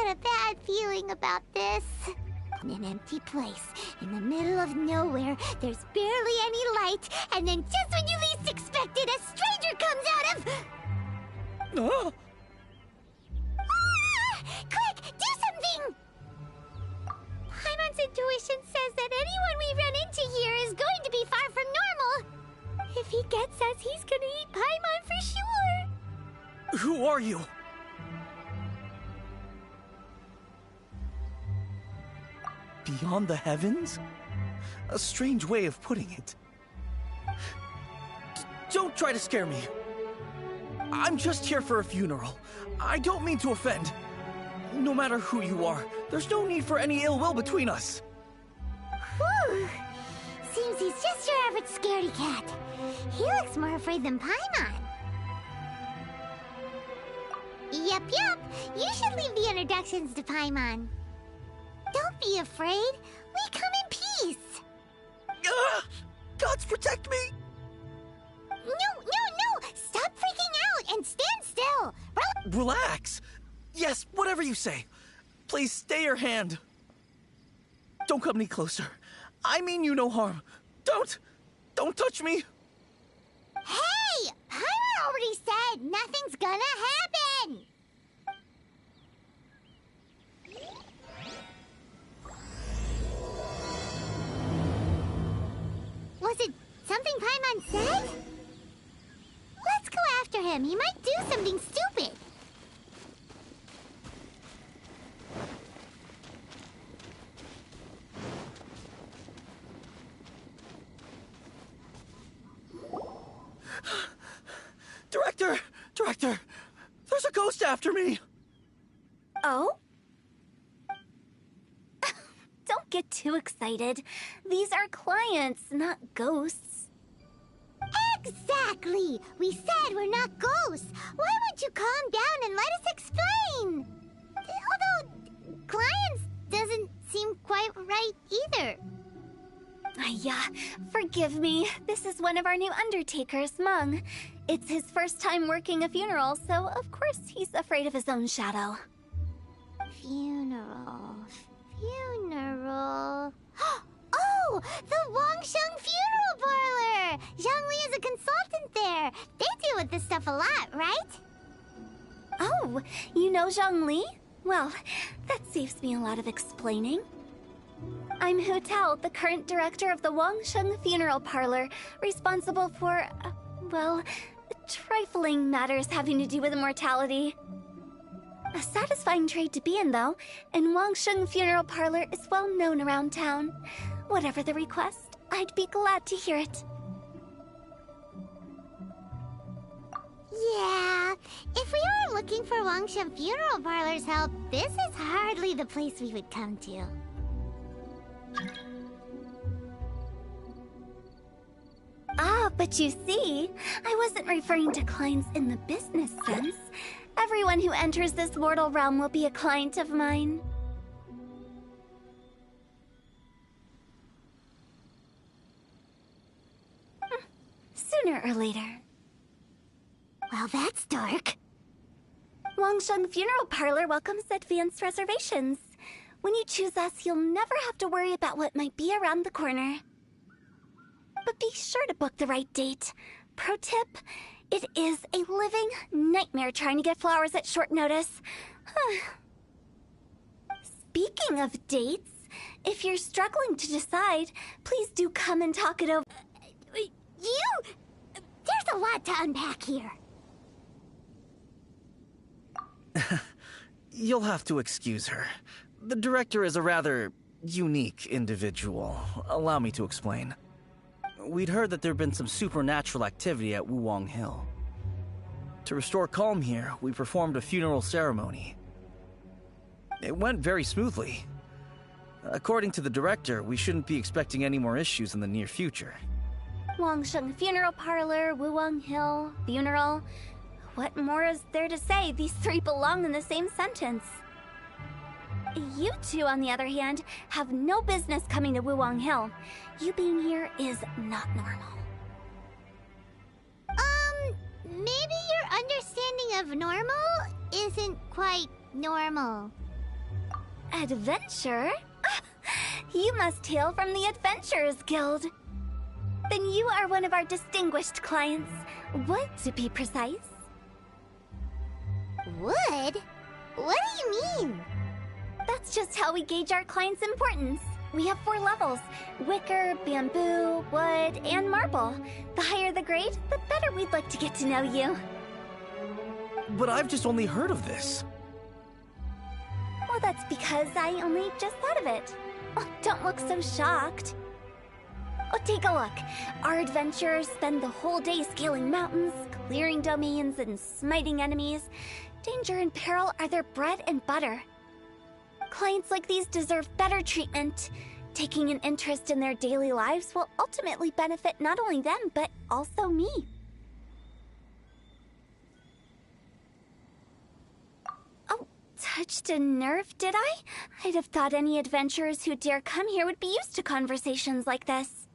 get a bad feeling about this. In an empty place, in the middle of nowhere, there's barely any light, and then just when you least expect it, a stranger comes out of... Oh! Ah! Quick, do something! Paimon's intuition says that anyone we run into here is going to be far from normal. If he gets us, he's gonna eat Paimon for sure. Who are you? Beyond the heavens? A strange way of putting it. Don't try to scare me. I'm just here for a funeral. I don't mean to offend. No matter who you are, there's no need for any ill will between us. Whew. Seems he's just your average scaredy cat. He looks more afraid than Paimon. Yep. You should leave the introductions to Paimon. Don't be afraid. We come in peace. Gods protect me! No. Stop freaking out and stand still. Relax. Yes, whatever you say. Please stay your hand. Don't come any closer. I mean you no harm. Don't touch me. Hey! Paimon already said nothing's gonna happen. Was it something Paimon said? Let's go after him. He might do something stupid. Director! There's a ghost after me! Oh? Don't get too excited. These are clients, not ghosts. Exactly! We said we're not ghosts. Why won't you calm down and let us explain? Although, clients doesn't seem quite right either. Yeah, forgive me. This is one of our new undertakers, Mung. It's his first time working a funeral, so of course he's afraid of his own shadow. Funeral. Oh! The Wangsheng Funeral Parlor! Zhongli is a consultant there. They deal with this stuff a lot, right? Oh, you know Zhongli? Well, that saves me a lot of explaining. I'm Hu Tao, the current director of the Wangsheng Funeral Parlor, responsible for, well, trifling matters having to do with immortality. A satisfying trade to be in, though, and Wangsheng Funeral Parlor is well known around town. Whatever the request, I'd be glad to hear it. Yeah, if we were looking for Wangsheng Funeral Parlor's help, this is hardly the place we would come to. Ah, but you see, I wasn't referring to clients in the business sense. Everyone who enters this mortal realm will be a client of mine. Sooner or later. Well, that's dark. Wangsheng Funeral Parlor welcomes advanced reservations. When you choose us, you'll never have to worry about what might be around the corner. But be sure to book the right date. Pro tip, it is a living nightmare trying to get flowers at short notice. Speaking of dates, if you're struggling to decide, please do come and talk it over. There's a lot to unpack here. You'll have to excuse her. The director is a rather unique individual. Allow me to explain. We'd heard that there'd been some supernatural activity at Wuwang Hill. To restore calm here, we performed a funeral ceremony. It went very smoothly. According to the director, we shouldn't be expecting any more issues in the near future. Wangsheng Funeral Parlor, Wuwang Hill, funeral. What more is there to say? These three belong in the same sentence. You two, on the other hand, have no business coming to Wuwang Hill. You being here is not normal. Maybe your understanding of normal isn't quite normal. Adventure? You must hail from the Adventurers Guild. Then you are one of our distinguished clients. Wood, to be precise. Wood? What do you mean? That's just how we gauge our clients' importance. We have 4 levels: wicker, bamboo, wood, and marble. The higher the grade, the better we'd like to get to know you. But I've just only heard of this. Well, that's because I only just thought of it. Oh, don't look so shocked. Oh, take a look. Our adventurers spend the whole day scaling mountains, clearing domains, and smiting enemies. Danger and peril are their bread and butter. Clients like these deserve better treatment. Taking an interest in their daily lives will ultimately benefit not only them, but also me. Oh, touched a nerve, did I? I'd have thought any adventurers who dare come here would be used to conversations like this.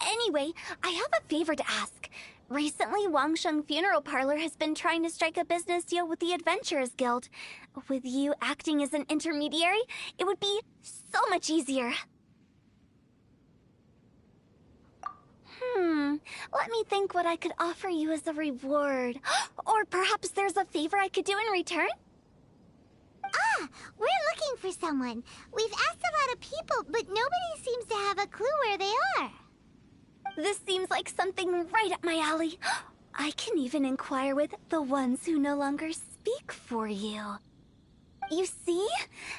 Anyway, I have a favor to ask. Recently, Wangsheng Funeral Parlor has been trying to strike a business deal with the Adventurers Guild. With you acting as an intermediary, it would be so much easier. Let me think what I could offer you as a reward. Or perhaps there's a favor I could do in return? Ah, we're looking for someone. We've asked a lot of people, but nobody seems to have a clue where they are. This seems like something right up my alley. I can even inquire with the ones who no longer speak for you. You see?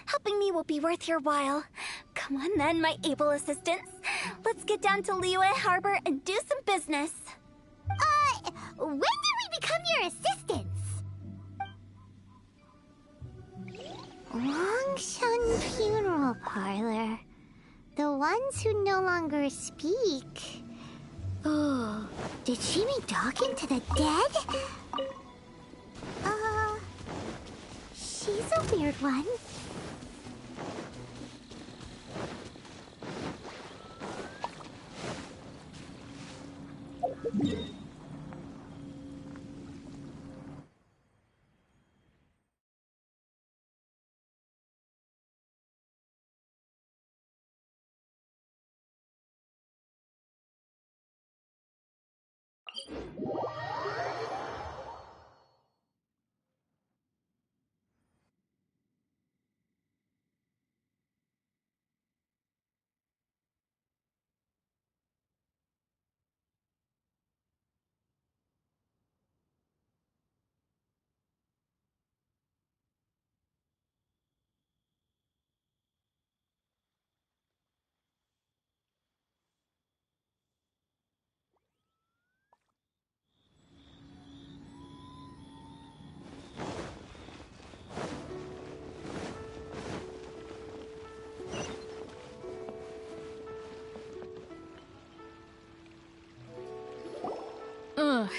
Helping me will be worth your while. Come on then, my able assistants. Let's get down to Liyue Harbor and do some business. When did we become your assistants? Wangsheng Funeral Parlor. The ones who no longer speak. Oh, did she mean talking to the dead? She's a weird one.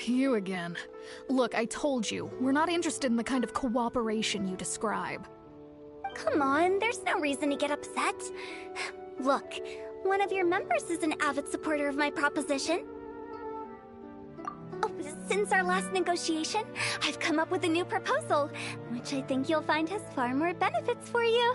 You again. Look, I told you, we're not interested in the kind of cooperation you describe. Come on, there's no reason to get upset. Look, one of your members is an avid supporter of my proposition. Oh, since our last negotiation, I've come up with a new proposal, which I think you'll find has far more benefits for you.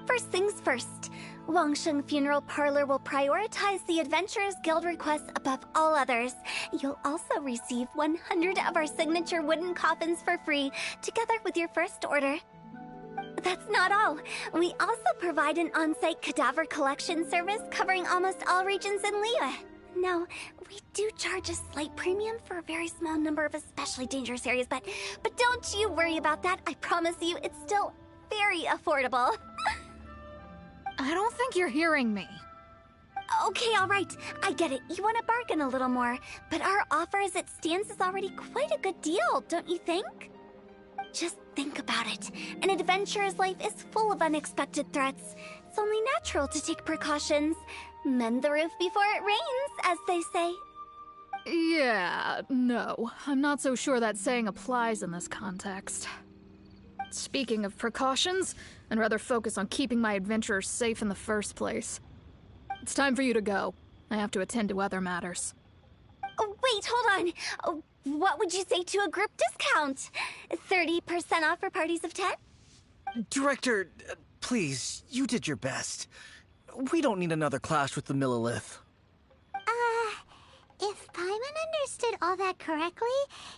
First things first, Wangsheng Funeral Parlor will prioritize the Adventurers Guild requests above all others. You'll also receive 100 of our signature wooden coffins for free, together with your first order. That's not all. We also provide an on-site cadaver collection service covering almost all regions in Liyue. Now, we do charge a slight premium for a very small number of especially dangerous areas, but don't you worry about that. I promise you, it's still very affordable. I don't think you're hearing me. Okay, all right. I get it. You want to bargain a little more, but our offer as it stands is already quite a good deal, don't you think? Just think about it. An adventurer's life is full of unexpected threats. It's only natural to take precautions. Mend the roof before it rains, as they say. Yeah, no. I'm not so sure that saying applies in this context. Speaking of precautions, I'd rather focus on keeping my adventurers safe in the first place. It's time for you to go. I have to attend to other matters. Oh, wait, hold on. Oh, what would you say to a group discount? 30% off for parties of 10? Director, please, you did your best. We don't need another clash with the Millilith. If Paimon understood all that correctly,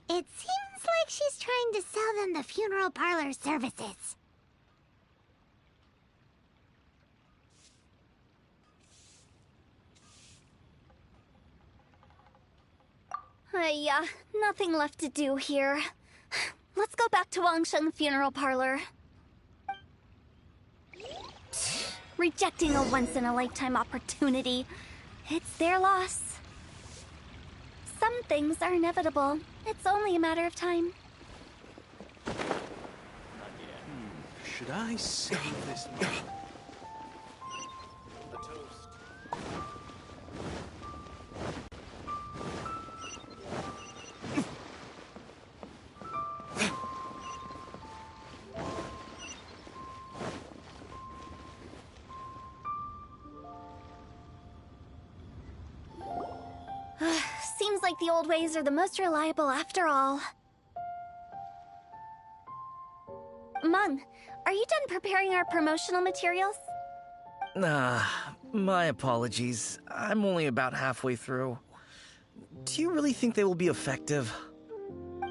it seems like she's trying to sell them the funeral parlor services. Nothing left to do here. Let's go back to Wangsheng Funeral Parlor. Rejecting a once-in-a-lifetime opportunity. It's their loss. Some things are inevitable. It's only a matter of time. Should I save this man? The toast. Seems like the old ways are the most reliable after all. Mung, are you done preparing our promotional materials? My apologies. I'm only about halfway through. Do you really think they will be effective?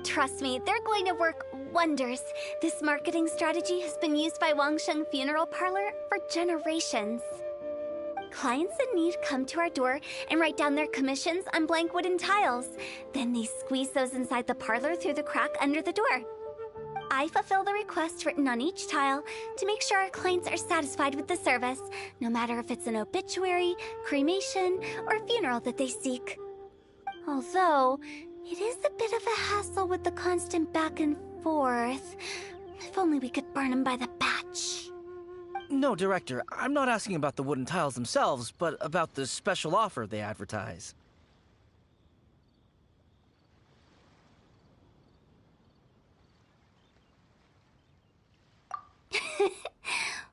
Trust me, they're going to work wonders. This marketing strategy has been used by Wangsheng Funeral Parlor for generations. Clients in need come to our door and write down their commissions on blank wooden tiles. Then they squeeze those inside the parlor through the crack under the door. I fulfill the request written on each tile to make sure our clients are satisfied with the service, no matter if it's an obituary, cremation, or funeral that they seek. Although, it is a bit of a hassle with the constant back and forth. If only we could burn them by the batch. No, Director, I'm not asking about the wooden tiles themselves, but about the special offer they advertise.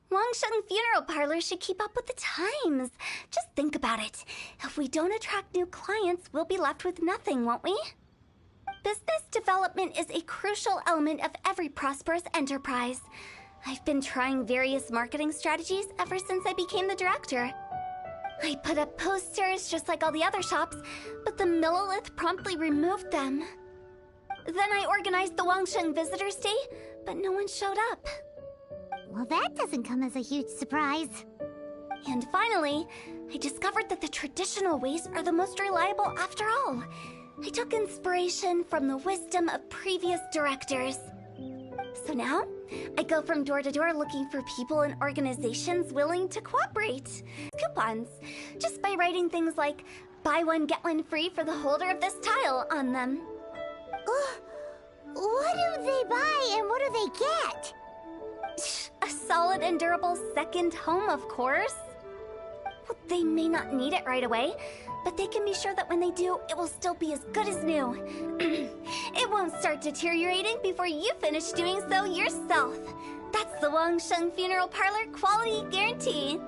Wangsheng Funeral Parlor should keep up with the times. Just think about it. If we don't attract new clients, we'll be left with nothing, won't we? Business development is a crucial element of every prosperous enterprise. I've been trying various marketing strategies ever since I became the director. I put up posters just like all the other shops, but the Millilith promptly removed them. Then I organized the Wangsheng Visitors Day, but no one showed up. Well, that doesn't come as a huge surprise. And finally, I discovered that the traditional ways are the most reliable after all. I took inspiration from the wisdom of previous directors. So now, I go from door to door looking for people and organizations willing to cooperate. Coupons, just by writing things like, buy one, get one free for the holder of this tile on them. What do they buy and what do they get? A solid and durable second home, of course. Well, they may not need it right away, but they can be sure that when they do, it will still be as good as new. It won't start deteriorating before you finish doing so yourself. That's the Wangsheng Funeral Parlor quality guarantee.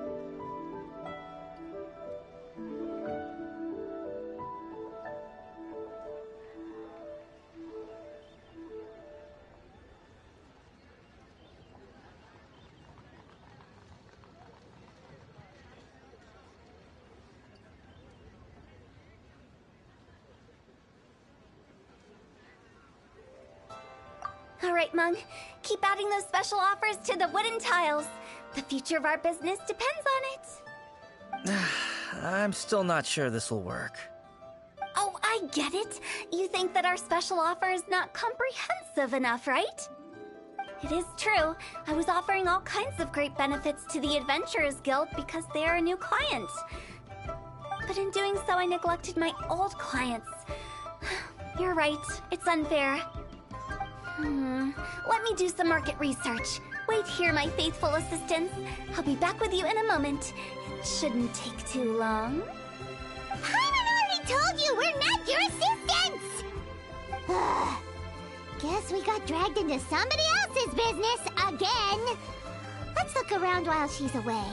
All right, Mung. Keep adding those special offers to the wooden tiles. The future of our business depends on it. I'm still not sure this will work. Oh, I get it. You think that our special offer is not comprehensive enough, right? It is true. I was offering all kinds of great benefits to the Adventurers Guild because they are a new client. But in doing so, I neglected my old clients. You're right. It's unfair. Let me do some market research. Wait here, my faithful assistants. I'll be back with you in a moment. It shouldn't take too long. Paimon already told you we're not your assistants! Guess we got dragged into somebody else's business again. Let's look around while she's away.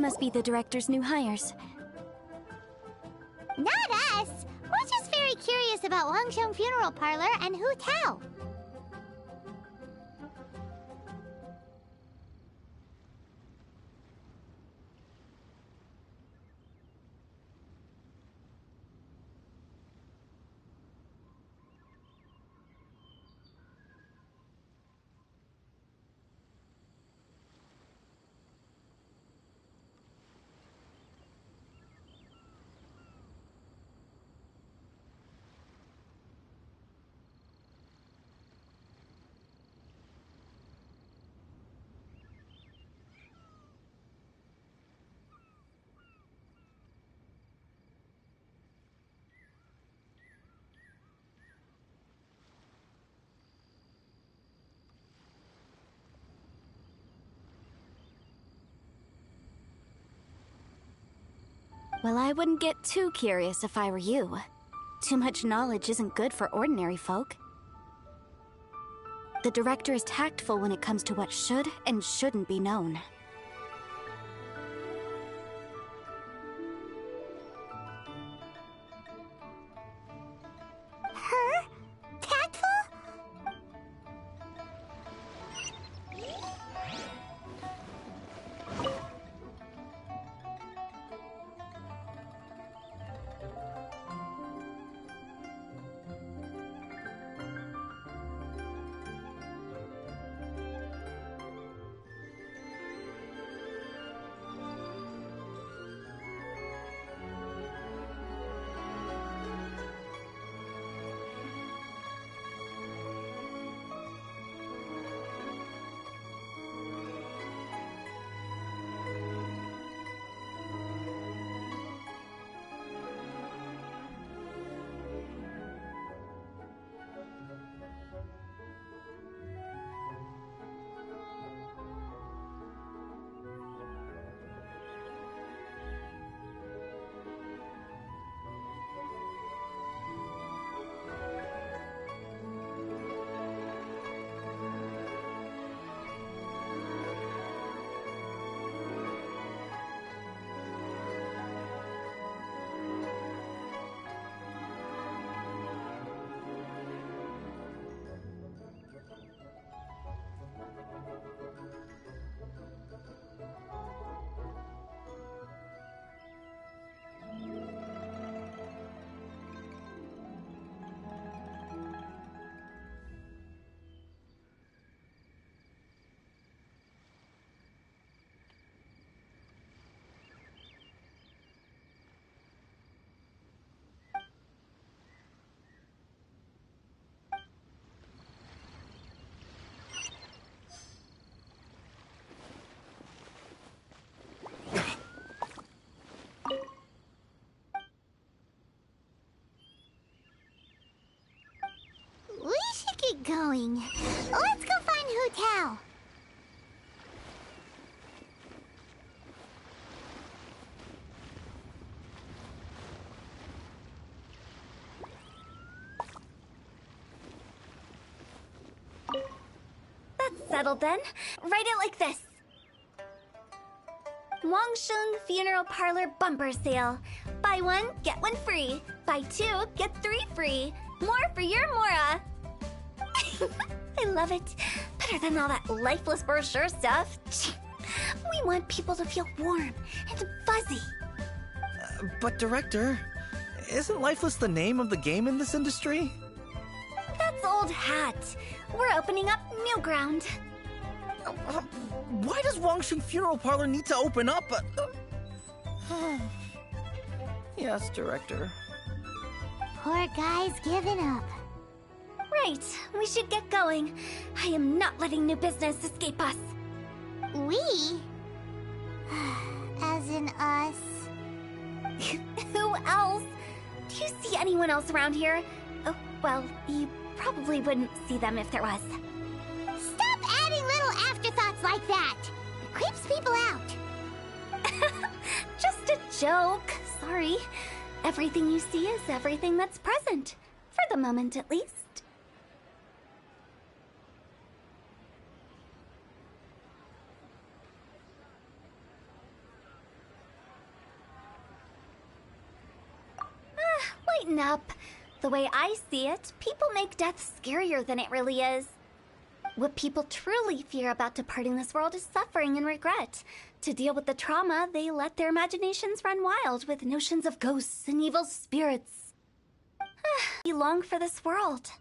must be the director's new hires. Not us! We're just very curious about Wangsheng Funeral Parlor and Hu Tao. Well, I wouldn't get too curious if I were you. Too much knowledge isn't good for ordinary folk. The director is tactful when it comes to what should and shouldn't be known. Her? Tactful? We should get going. Let's go find Hu Tao. That's settled then. Write it like this. Wangsheng Funeral Parlor Bumper Sale. Buy one, get one free. Buy two, get three free. More for your Mora. I love it. Better than all that lifeless brochure stuff. We want people to feel warm and fuzzy. But Director, isn't Lifeless the name of the game in this industry? That's old hat. We're opening up new ground. Why does Wangsheng Funeral Parlor need to open up? Yes, Director. Poor guy's giving up. Right, we should get going. I am not letting new business escape us. We? As in us. Who else? Do you see anyone else around here? Oh, well, you probably wouldn't see them if there was. Stop adding little afterthoughts like that. It creeps people out. Just a joke. Sorry. Everything you see is everything that's present. For the moment, at least. lighten up. The way I see it, people make death scarier than it really is. What people truly fear about departing this world is suffering and regret. To deal with the trauma, they let their imaginations run wild with notions of ghosts and evil spirits. We long for this world.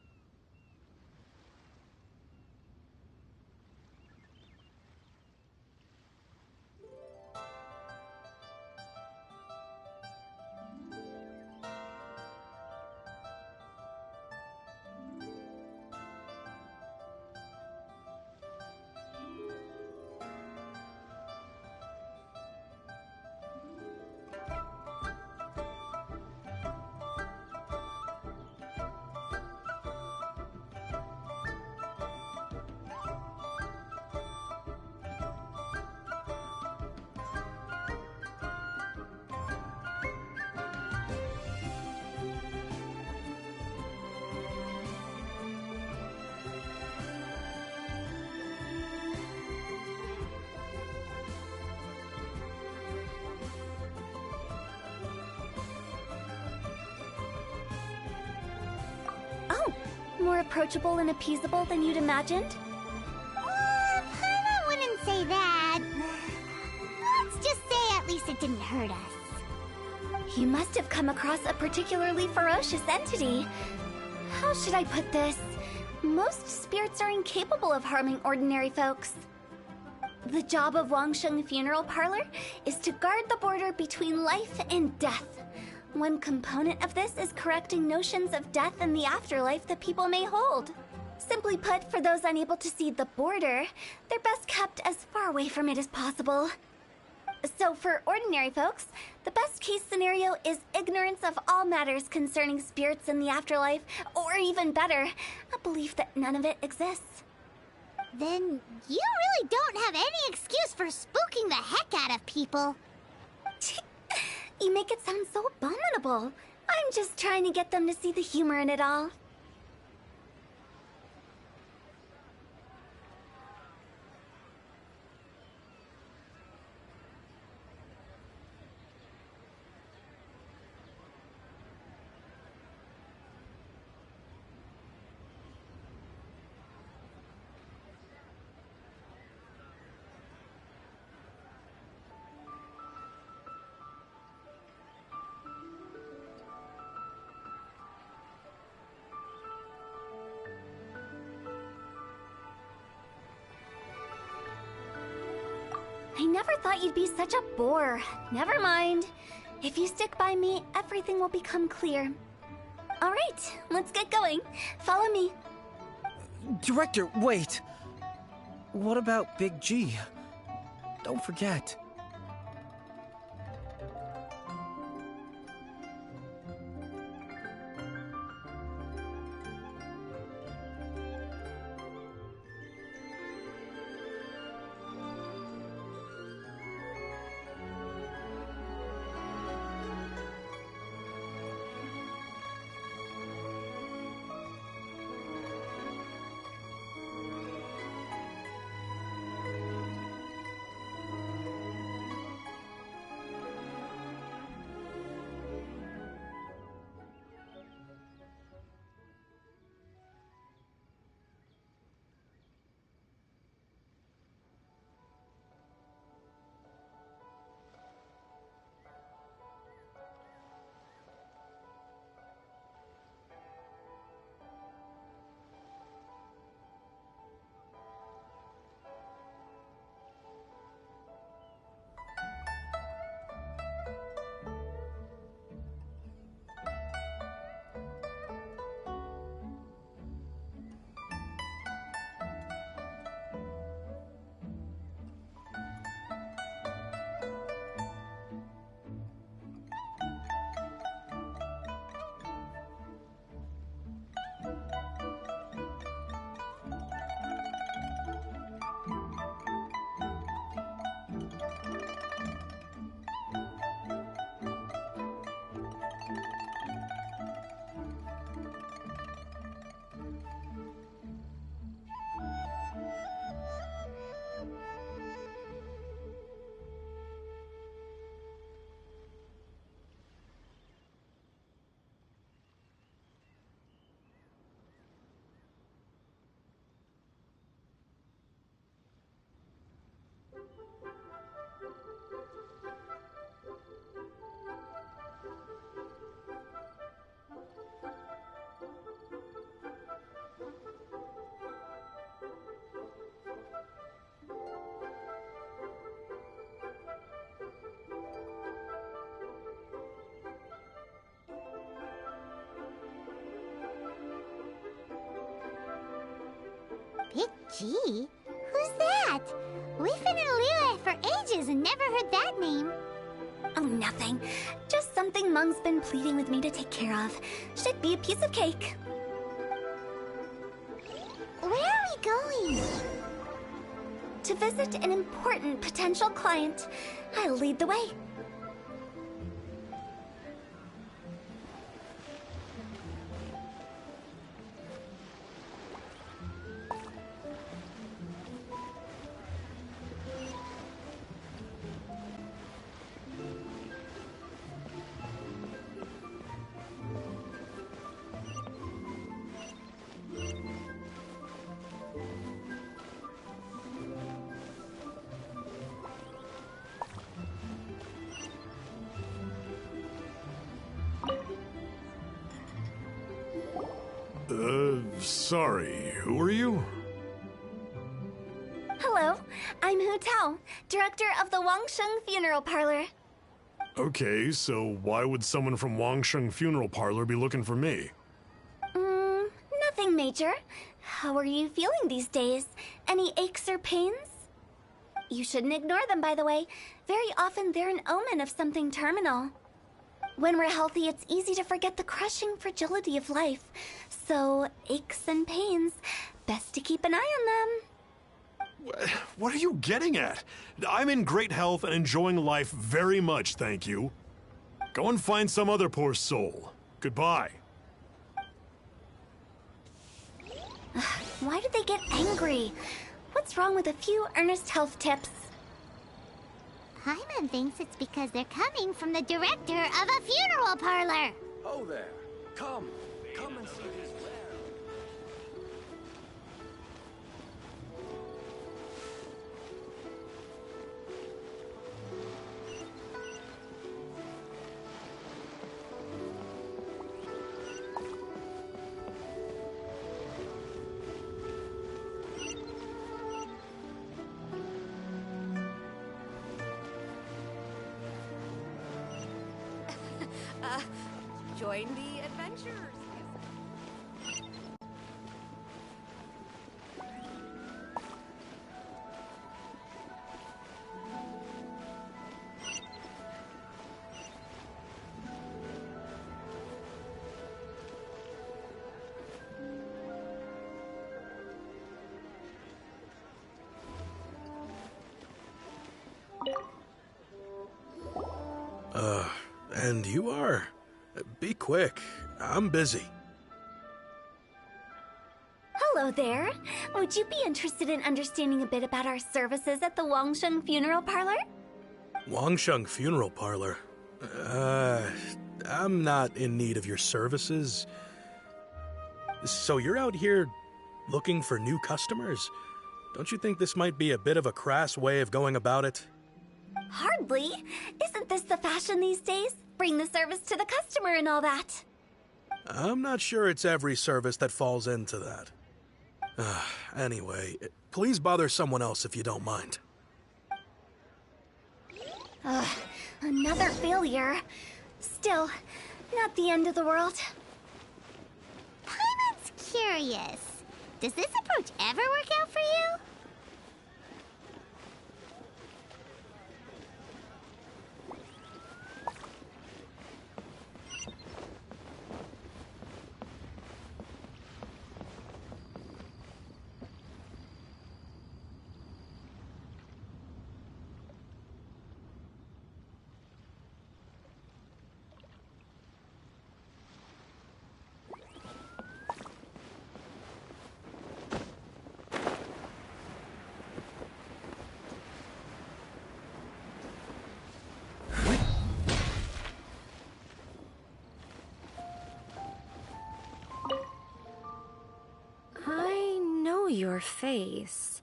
More approachable and appeasable than you'd imagined? I wouldn't say that. Let's just say at least it didn't hurt us. You must have come across a particularly ferocious entity. How should I put this? Most spirits are incapable of harming ordinary folks. The job of Wangsheng Funeral Parlor is to guard the border between life and death. One component of this is correcting notions of death and the afterlife that people may hold. Simply put, for those unable to see the border, they're best kept as far away from it as possible. So for ordinary folks, the best case scenario is ignorance of all matters concerning spirits and the afterlife, or even better, a belief that none of it exists. Then you really don't have any excuse for spooking the heck out of people. You make it sound so abominable. I'm just trying to get them to see the humor in it all. I never thought you'd be such a bore. Never mind. If you stick by me, everything will become clear. All right, let's get going. Follow me. Director, wait! What about Big G? Don't forget. Gee, who's that? We've been in Liyue for ages and never heard that name. Oh, nothing. Just something Mung's been pleading with me to take care of. Should be a piece of cake. Where are we going? To visit an important potential client. I'll lead the way. Sorry, who are you? Hello, I'm Hu Tao, director of the Wangsheng Funeral Parlor. Okay, so why would someone from Wangsheng Funeral Parlor be looking for me? Nothing major. How are you feeling these days? Any aches or pains? You shouldn't ignore them, by the way. Very often they're an omen of something terminal. When we're healthy, it's easy to forget the crushing fragility of life. So, aches and pains, best to keep an eye on them. What are you getting at? I'm in great health and enjoying life very much, thank you. Go and find some other poor soul. Goodbye. Why do they get angry? What's wrong with a few earnest health tips? Paimon thinks it's because they're coming from the director of a funeral parlor. Oh there. Come and see this rare. Join the adventurers. And you are? Be quick. I'm busy. Hello there. Would you be interested in understanding a bit about our services at the Wangsheng Funeral Parlor? Wangsheng Funeral Parlor? I'm not in need of your services. So you're out here looking for new customers? Don't you think this might be a bit of a crass way of going about it? Hardly. Isn't this the fashion these days? Bring the service to the customer and all that. I'm not sure it's every service that falls into that. Anyway, please bother someone else if you don't mind. Another failure. Still, not the end of the world. Paimon's curious. Does this approach ever work out for you? Your face.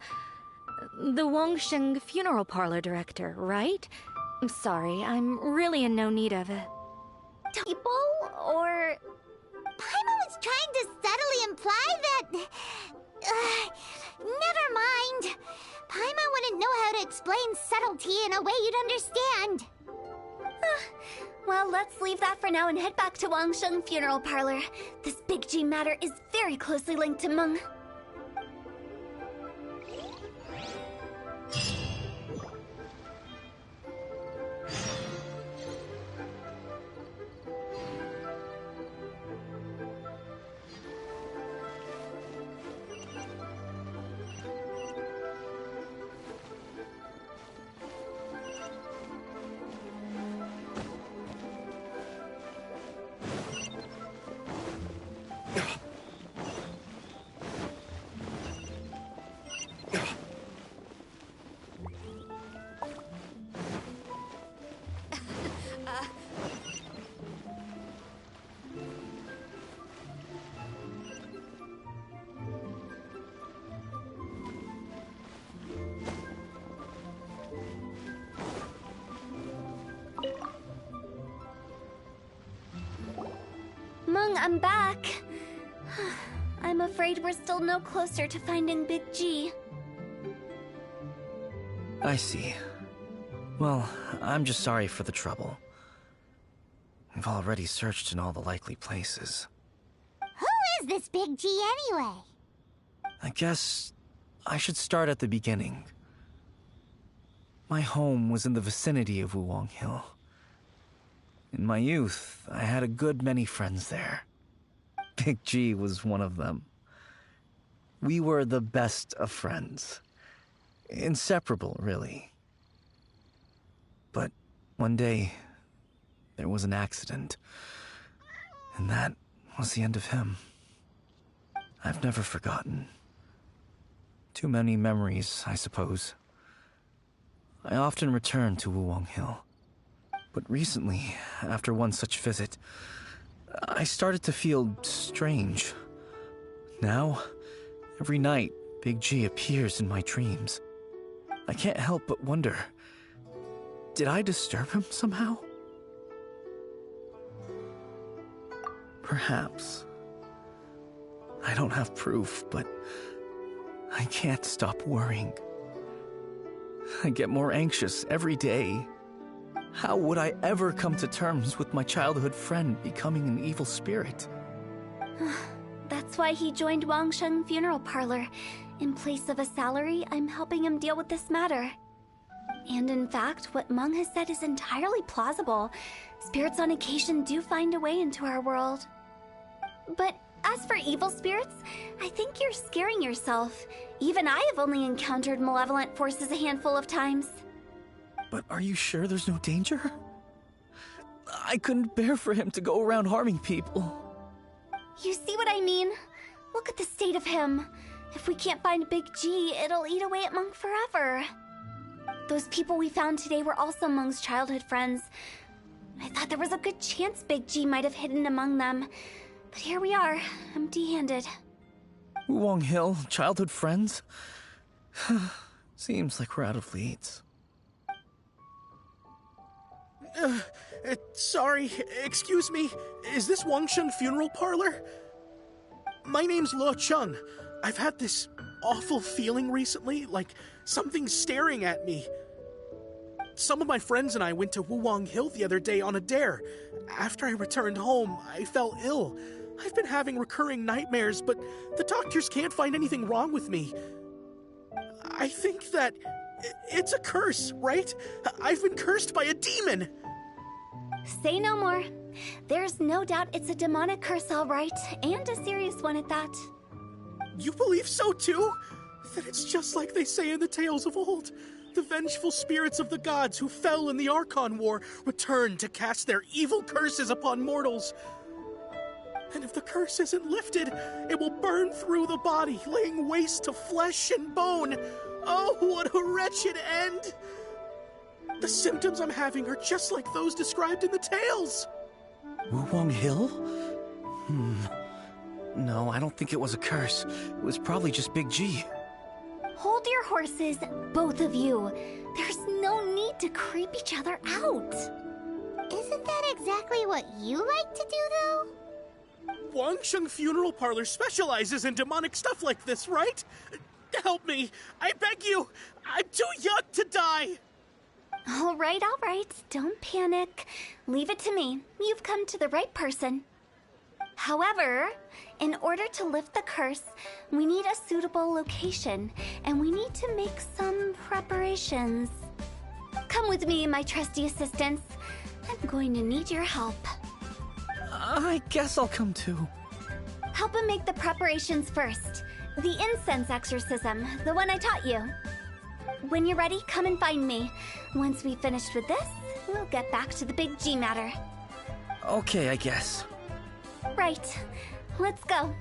The Wangsheng Funeral Parlor director, right? I'm sorry, I'm really in no need of it. People, or... Paimon was trying to subtly imply that... never mind. Paimon wouldn't know how to explain subtlety in a way you'd understand. Well, let's leave that for now and head back to Wangsheng Funeral Parlor. This Big G matter is very closely linked to Meng. Mung, I'm back. I'm afraid we're still no closer to finding Big G. I see. Well, I'm just sorry for the trouble. We've already searched in all the likely places. Who is this Big G anyway? I guess I should start at the beginning. My home was in the vicinity of Wuwang Hill. In my youth, I had a good many friends there. Big G was one of them. We were the best of friends. Inseparable, really. But one day, there was an accident. And that was the end of him. I've never forgotten. Too many memories, I suppose. I often return to Wuwang Hill. But recently, after one such visit, I started to feel strange. Now, every night, Big G appears in my dreams. I can't help but wonder, did I disturb him somehow? Perhaps. I don't have proof, but I can't stop worrying. I get more anxious every day. How would I ever come to terms with my childhood friend becoming an evil spirit? That's why he joined Wangsheng Funeral Parlor. In place of a salary, I'm helping him deal with this matter. And in fact, what Meng has said is entirely plausible. Spirits on occasion do find a way into our world. But as for evil spirits, I think you're scaring yourself. Even I have only encountered malevolent forces a handful of times. But are you sure there's no danger? I couldn't bear for him to go around harming people. You see what I mean? Look at the state of him. If we can't find Big G, it'll eat away at Meng forever. Those people we found today were also Meng's childhood friends. I thought there was a good chance Big G might have hidden among them. But here we are, empty-handed. Wuwang Hill, childhood friends? Seems like we're out of leads. Sorry, excuse me. Is this Wangsheng Funeral Parlor? My name's Luo Chung. I've had this awful feeling recently, like something's staring at me. Some of my friends and I went to Wuwang Hill the other day on a dare. After I returned home, I fell ill. I've been having recurring nightmares, but the doctors can't find anything wrong with me. I think that it's a curse, right? I've been cursed by a demon. Say no more. There's no doubt it's a demonic curse, all right, and a serious one at that. You believe so too? Then it's just like they say in the tales of old. The vengeful spirits of the gods who fell in the Archon War return to cast their evil curses upon mortals. And if the curse isn't lifted, it will burn through the body, laying waste to flesh and bone. Oh, what a wretched end! The symptoms I'm having are just like those described in the tales. Wuwang Hill? No, I don't think it was a curse. It was probably just Big G. Hold your horses, both of you. There's no need to creep each other out. Isn't that exactly what you like to do, though? Wangsheng Funeral Parlor specializes in demonic stuff like this, right? Help me. I beg you. I'm too young to die. All right. Don't panic. Leave it to me. You've come to the right person. However, in order to lift the curse, we need a suitable location, and we need to make some preparations. Come with me, my trusty assistants. I'm going to need your help. I guess I'll come too. Help him make the preparations first. The incense exorcism, the one I taught you. When you're ready, come and find me. Once we've finished with this, we'll get back to the Big G matter. Okay, I guess. Right. Let's go.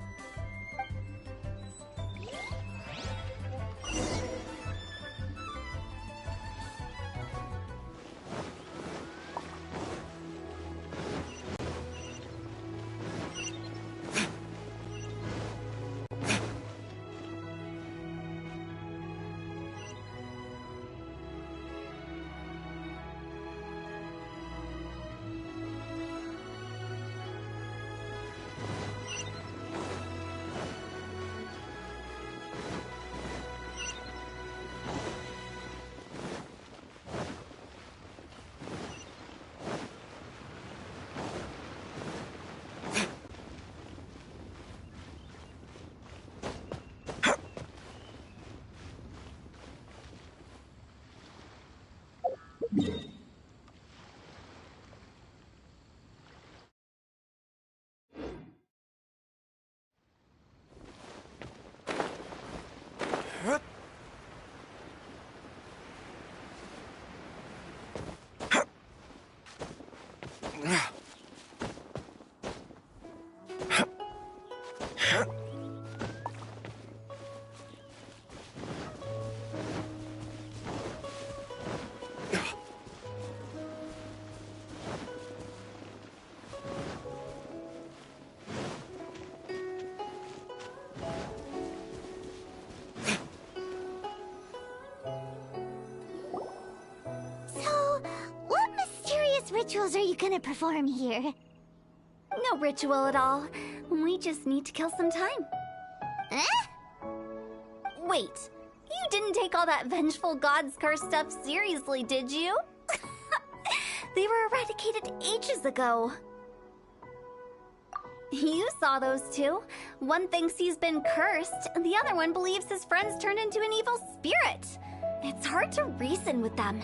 rituals are you gonna perform here? No ritual at all. We just need to kill some time. Eh? Wait, you didn't take all that vengeful god's curse stuff seriously, did you? They were eradicated ages ago. You saw those two. One thinks he's been cursed, and the other one believes his friends turned into an evil spirit. It's hard to reason with them.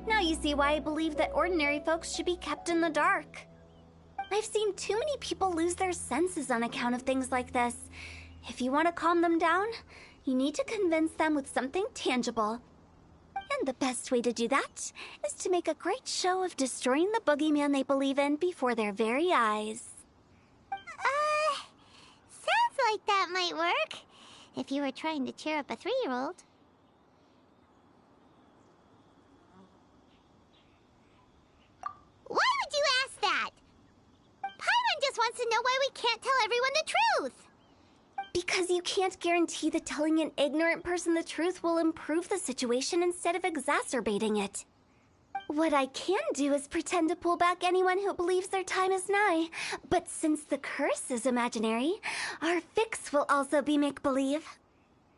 Now you see why I believe that ordinary folks should be kept in the dark. I've seen too many people lose their senses on account of things like this. If you want to calm them down, you need to convince them with something tangible. And the best way to do that is to make a great show of destroying the boogeyman they believe in before their very eyes. Sounds like that might work. If you were trying to cheer up a 3-year-old. Why would you ask that? Paimon just wants to know why we can't tell everyone the truth. Because you can't guarantee that telling an ignorant person the truth will improve the situation instead of exacerbating it. What I can do is pretend to pull back anyone who believes their time is nigh. But since the curse is imaginary, our fix will also be make-believe.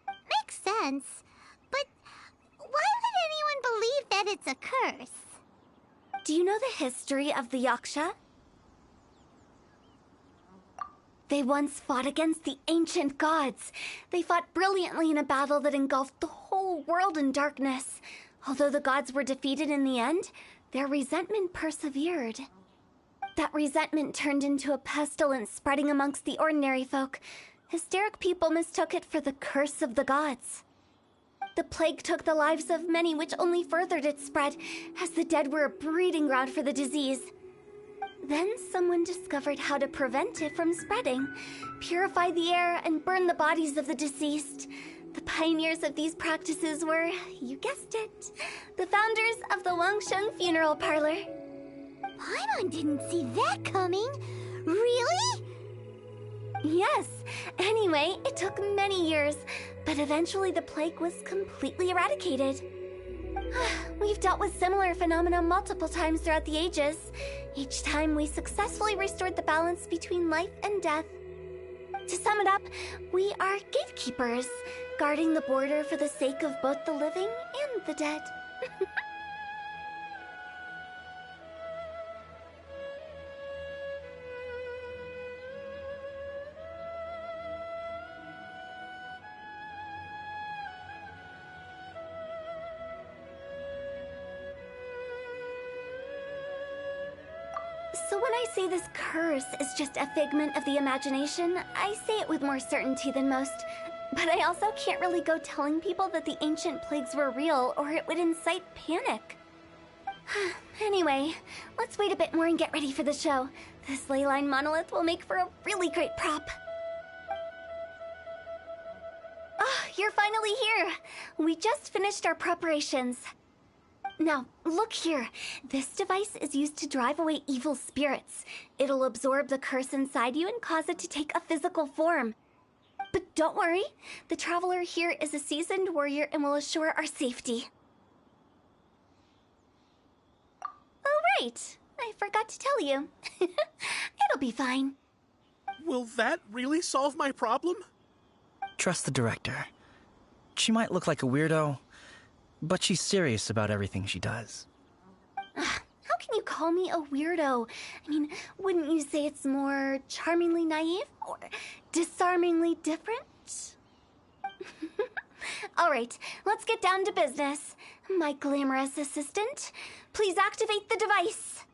Makes sense. But why would anyone believe that it's a curse? Do you know the history of the Yaksha? They once fought against the ancient gods. They fought brilliantly in a battle that engulfed the whole world in darkness. Although the gods were defeated in the end, their resentment persevered. That resentment turned into a pestilence spreading amongst the ordinary folk. Hysteric people mistook it for the curse of the gods. The plague took the lives of many, which only furthered its spread, as the dead were a breeding ground for the disease. Then someone discovered how to prevent it from spreading, purify the air, and burn the bodies of the deceased. The pioneers of these practices were, you guessed it, the founders of the Wangsheng Funeral Parlor. Paimon didn't see that coming. Really? Yes. Anyway, it took many years, but eventually the plague was completely eradicated. We've dealt with similar phenomena multiple times throughout the ages. Each time we successfully restored the balance between life and death. To sum it up, we are gatekeepers, guarding the border for the sake of both the living and the dead. So when I say this curse is just a figment of the imagination, I say it with more certainty than most. But I also can't really go telling people that the ancient plagues were real, or it would incite panic. Anyway, let's wait a bit more and get ready for the show. This leyline monolith will make for a really great prop. Oh, you're finally here! We just finished our preparations. Now, look here. This device is used to drive away evil spirits. It'll absorb the curse inside you and cause it to take a physical form. But don't worry, the traveler here is a seasoned warrior and will assure our safety. Oh, right. I forgot to tell you. It'll be fine. Will that really solve my problem? Trust the director. She might look like a weirdo, but she's serious about everything she does. How can you call me a weirdo? I mean, wouldn't you say it's more charmingly naive or disarmingly different? All right, let's get down to business. My glamorous assistant, please activate the device.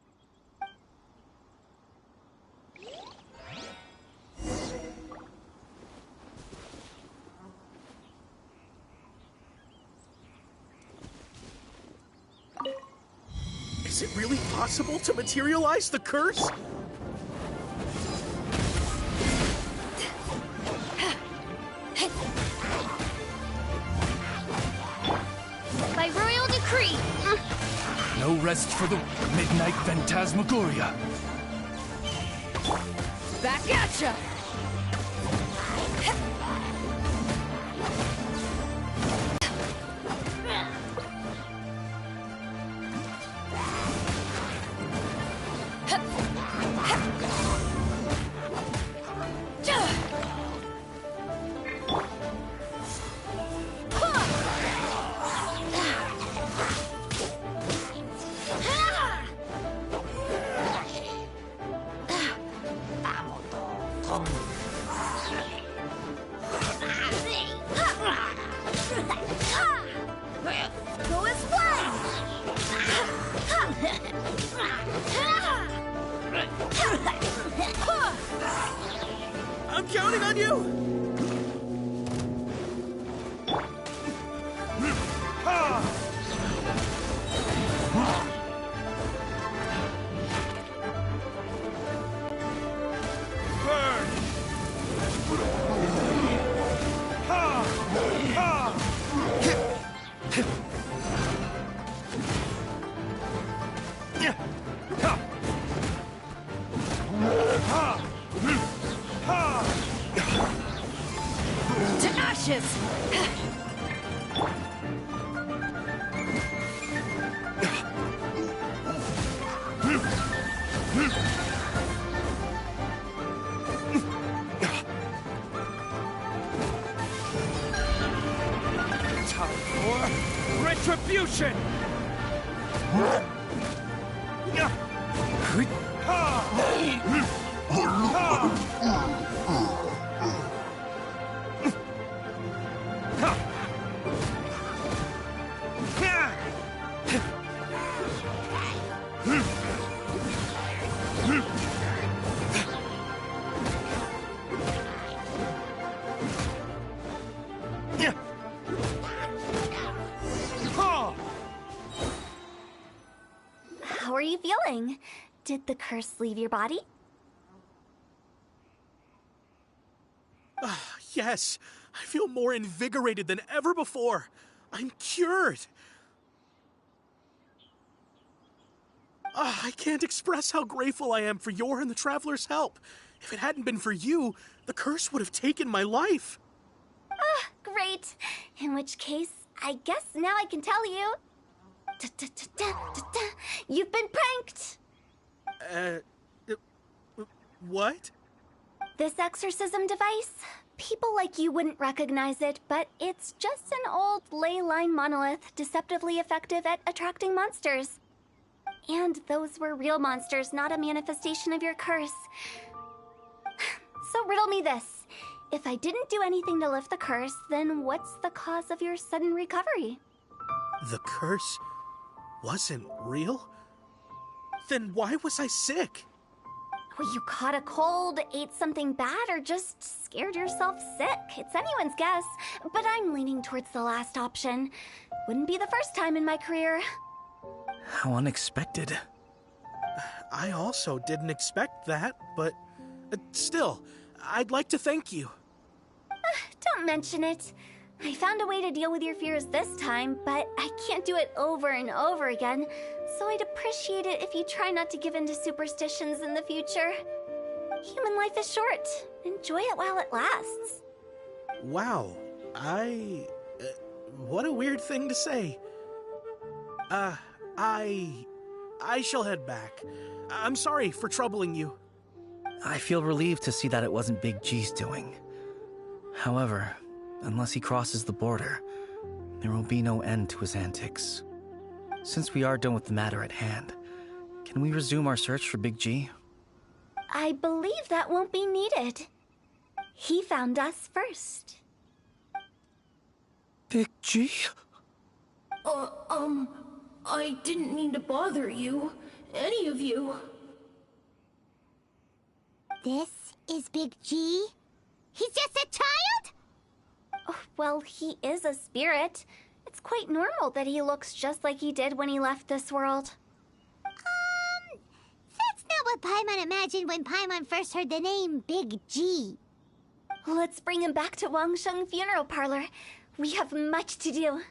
Is it really possible to materialize the curse? By royal decree! No rest for the midnight phantasmagoria. Back at ya! I'm counting on you! To ashes! Time for retribution! How are you feeling? Did the curse leave your body? Yes, I feel more invigorated than ever before. I'm cured. I can't express how grateful I am for your and the Traveler's help. If it hadn't been for you, the curse would have taken my life. Great. In which case, I guess now I can tell you. You've been pranked! What? This exorcism device? People like you wouldn't recognize it, but it's just an old ley line monolith deceptively effective at attracting monsters. And those were real monsters, not a manifestation of your curse. So riddle me this. If I didn't do anything to lift the curse, then what's the cause of your sudden recovery? The curse wasn't real? Then why was I sick? Well, you caught a cold, ate something bad, or just scared yourself sick. It's anyone's guess, but I'm leaning towards the last option. Wouldn't be the first time in my career. How unexpected. I also didn't expect that, but still, I'd like to thank you. Don't mention it. I found a way to deal with your fears this time, but I can't do it over and over again, so I'd appreciate it if you try not to give in to superstitions in the future. Human life is short. Enjoy it while it lasts. Wow, what a weird thing to say. I shall head back. I'm sorry for troubling you. I feel relieved to see that it wasn't Big G's doing. However, unless he crosses the border, there will be no end to his antics. Since we are done with the matter at hand, can we resume our search for Big G? I believe that won't be needed. He found us first. Big G? I didn't mean to bother you. Any of you. This is Big G? He's just a child? Oh, well, he is a spirit. It's quite normal that he looks just like he did when he left this world. That's not what Paimon imagined when Paimon first heard the name Big G. Let's bring him back to Wangsheng Funeral Parlor. We have much to do.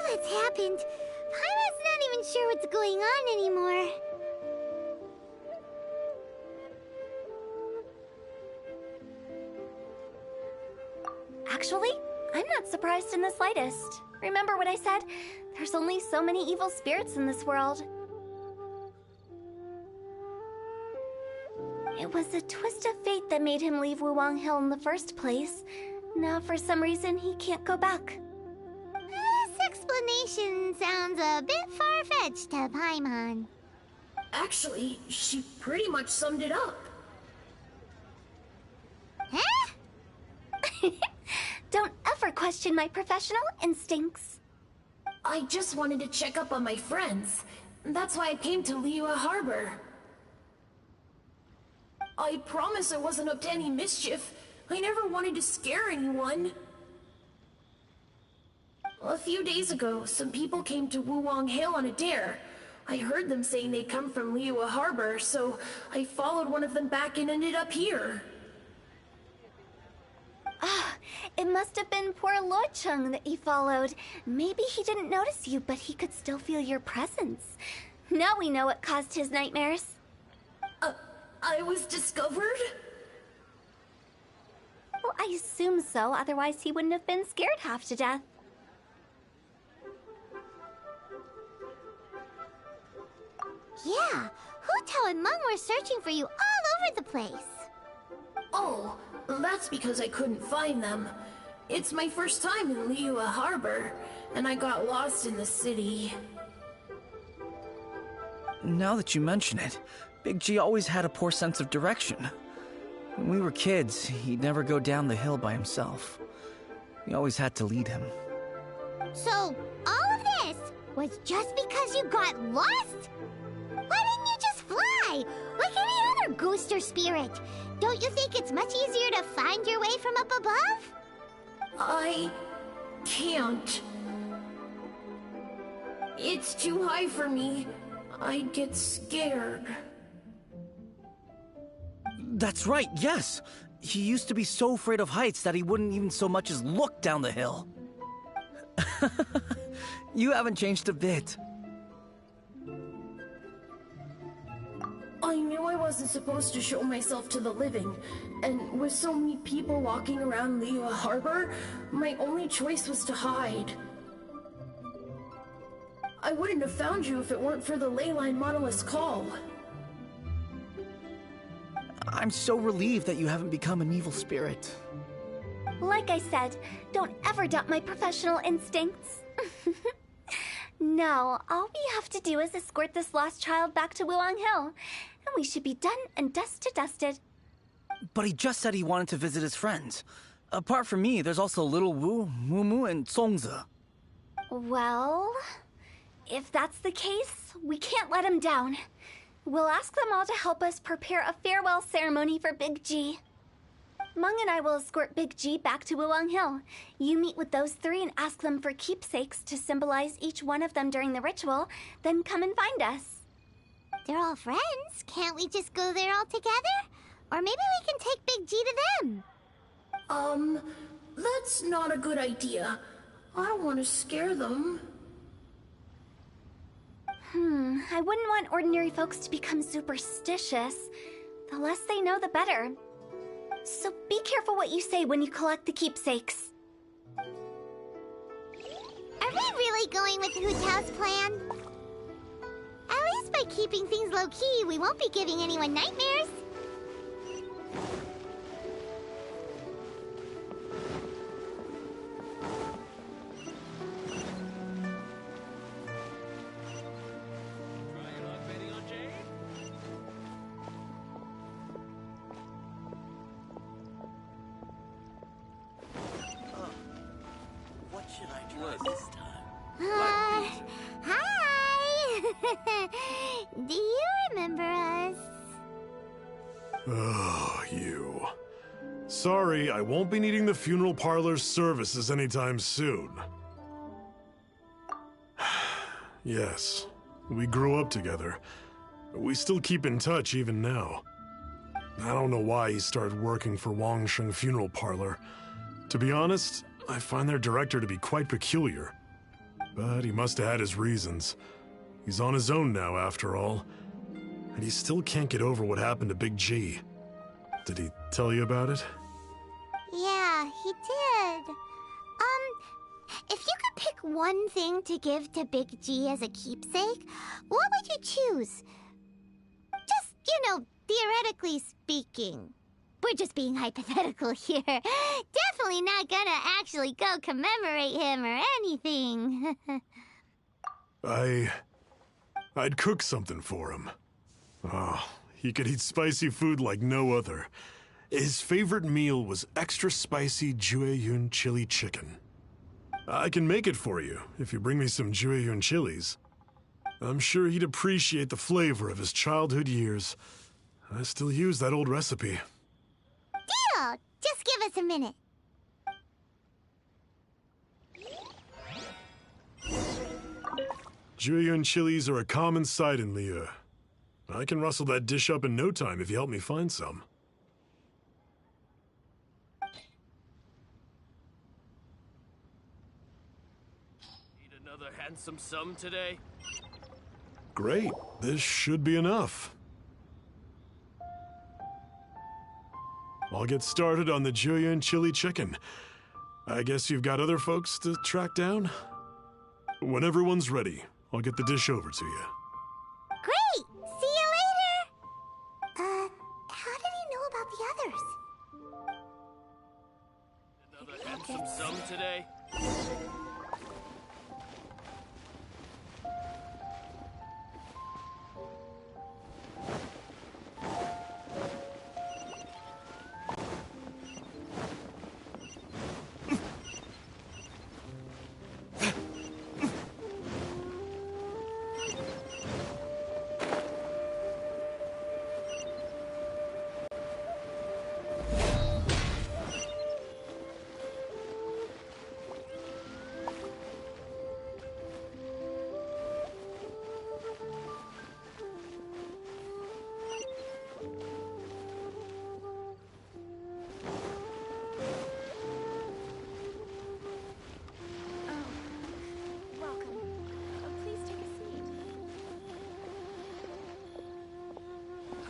what's happened. Paimon's not even sure what's going on anymore. Actually, I'm not surprised in the slightest. Remember what I said? There's only so many evil spirits in this world. It was a twist of fate that made him leave Wuwang Hill in the first place. Now, for some reason, he can't go back. This explanation sounds a bit far-fetched to Paimon. Actually, she pretty much summed it up. Huh? Don't ever question my professional instincts. I just wanted to check up on my friends. That's why I came to Liyue Harbor. I promise I wasn't up to any mischief. I never wanted to scare anyone. A few days ago, some people came to Wuwang Hill on a dare. I heard them saying they'd come from Liyue Harbor, so I followed one of them back and ended up here. Ah, it must have been poor Lo Chung that you followed. Maybe he didn't notice you, but he could still feel your presence. Now we know what caused his nightmares. I was discovered? Well, I assume so, otherwise he wouldn't have been scared half to death. Yeah, Hu Tao and Meng were searching for you all over the place. Oh, that's because I couldn't find them. It's my first time in Liyue Harbor, and I got lost in the city. Now that you mention it, Big G always had a poor sense of direction. When we were kids, he'd never go down the hill by himself. We always had to lead him. So, all of this was just because you got lost? Why didn't you just fly? Like any other ghost or spirit? Don't you think it's much easier to find your way from up above? I can't. It's too high for me. I'd get scared. That's right, yes! He used to be so afraid of heights that he wouldn't even so much as look down the hill. You haven't changed a bit. I knew I wasn't supposed to show myself to the living, and with so many people walking around Liyue Harbor, my only choice was to hide. I wouldn't have found you if it weren't for the Leyline Monolith's call. I'm so relieved that you haven't become an evil spirit. Like I said, don't ever doubt my professional instincts. Now, all we have to do is escort this lost child back to Wuwang Hill, and we should be done and dusted. But he just said he wanted to visit his friends. Apart from me, there's also Little Wu, Mumu, and Songzi. Well, if that's the case, we can't let him down. We'll ask them all to help us prepare a farewell ceremony for Big G. Meng and I will escort Big G back to Wuwang Hill. You meet with those three and ask them for keepsakes to symbolize each one of them during the ritual, then come and find us. They're all friends. Can't we just go there all together? Or maybe we can take Big G to them. That's not a good idea. I don't want to scare them. I wouldn't want ordinary folks to become superstitious. The less they know, the better. So be careful what you say when you collect the keepsakes. Are we really going with Hu Tao's plan? At least by keeping things low-key, we won't be giving anyone nightmares. Hi! Do you remember us? Oh, you. Sorry, I won't be needing the funeral parlor's services anytime soon. Yes, we grew up together. We still keep in touch even now. I don't know why he started working for Wangsheng Funeral Parlor. To be honest, I find their director to be quite peculiar. But he must have had his reasons. He's on his own now, after all. And he still can't get over what happened to Big G. Did he tell you about it? Yeah, he did. If you could pick one thing to give to Big G as a keepsake, what would you choose? Just, theoretically speaking. We're just being hypothetical here. Definitely not gonna actually go commemorate him or anything. I'd cook something for him. Oh, he could eat spicy food like no other. His favorite meal was extra spicy Jueyun chili chicken. I can make it for you if you bring me some Jueyun chilies. I'm sure he'd appreciate the flavor of his childhood years. I still use that old recipe. Deal! Just give us a minute. Jueyun chilies are a common sight in Liyue. I can rustle that dish up in no time if you help me find some. Need another handsome sum today? Great. This should be enough. I'll get started on the Jueyun chili chicken. I guess you've got other folks to track down? When everyone's ready, I'll get the dish over to you. Great! See you later! How did he know about the others? Another handsome sum today?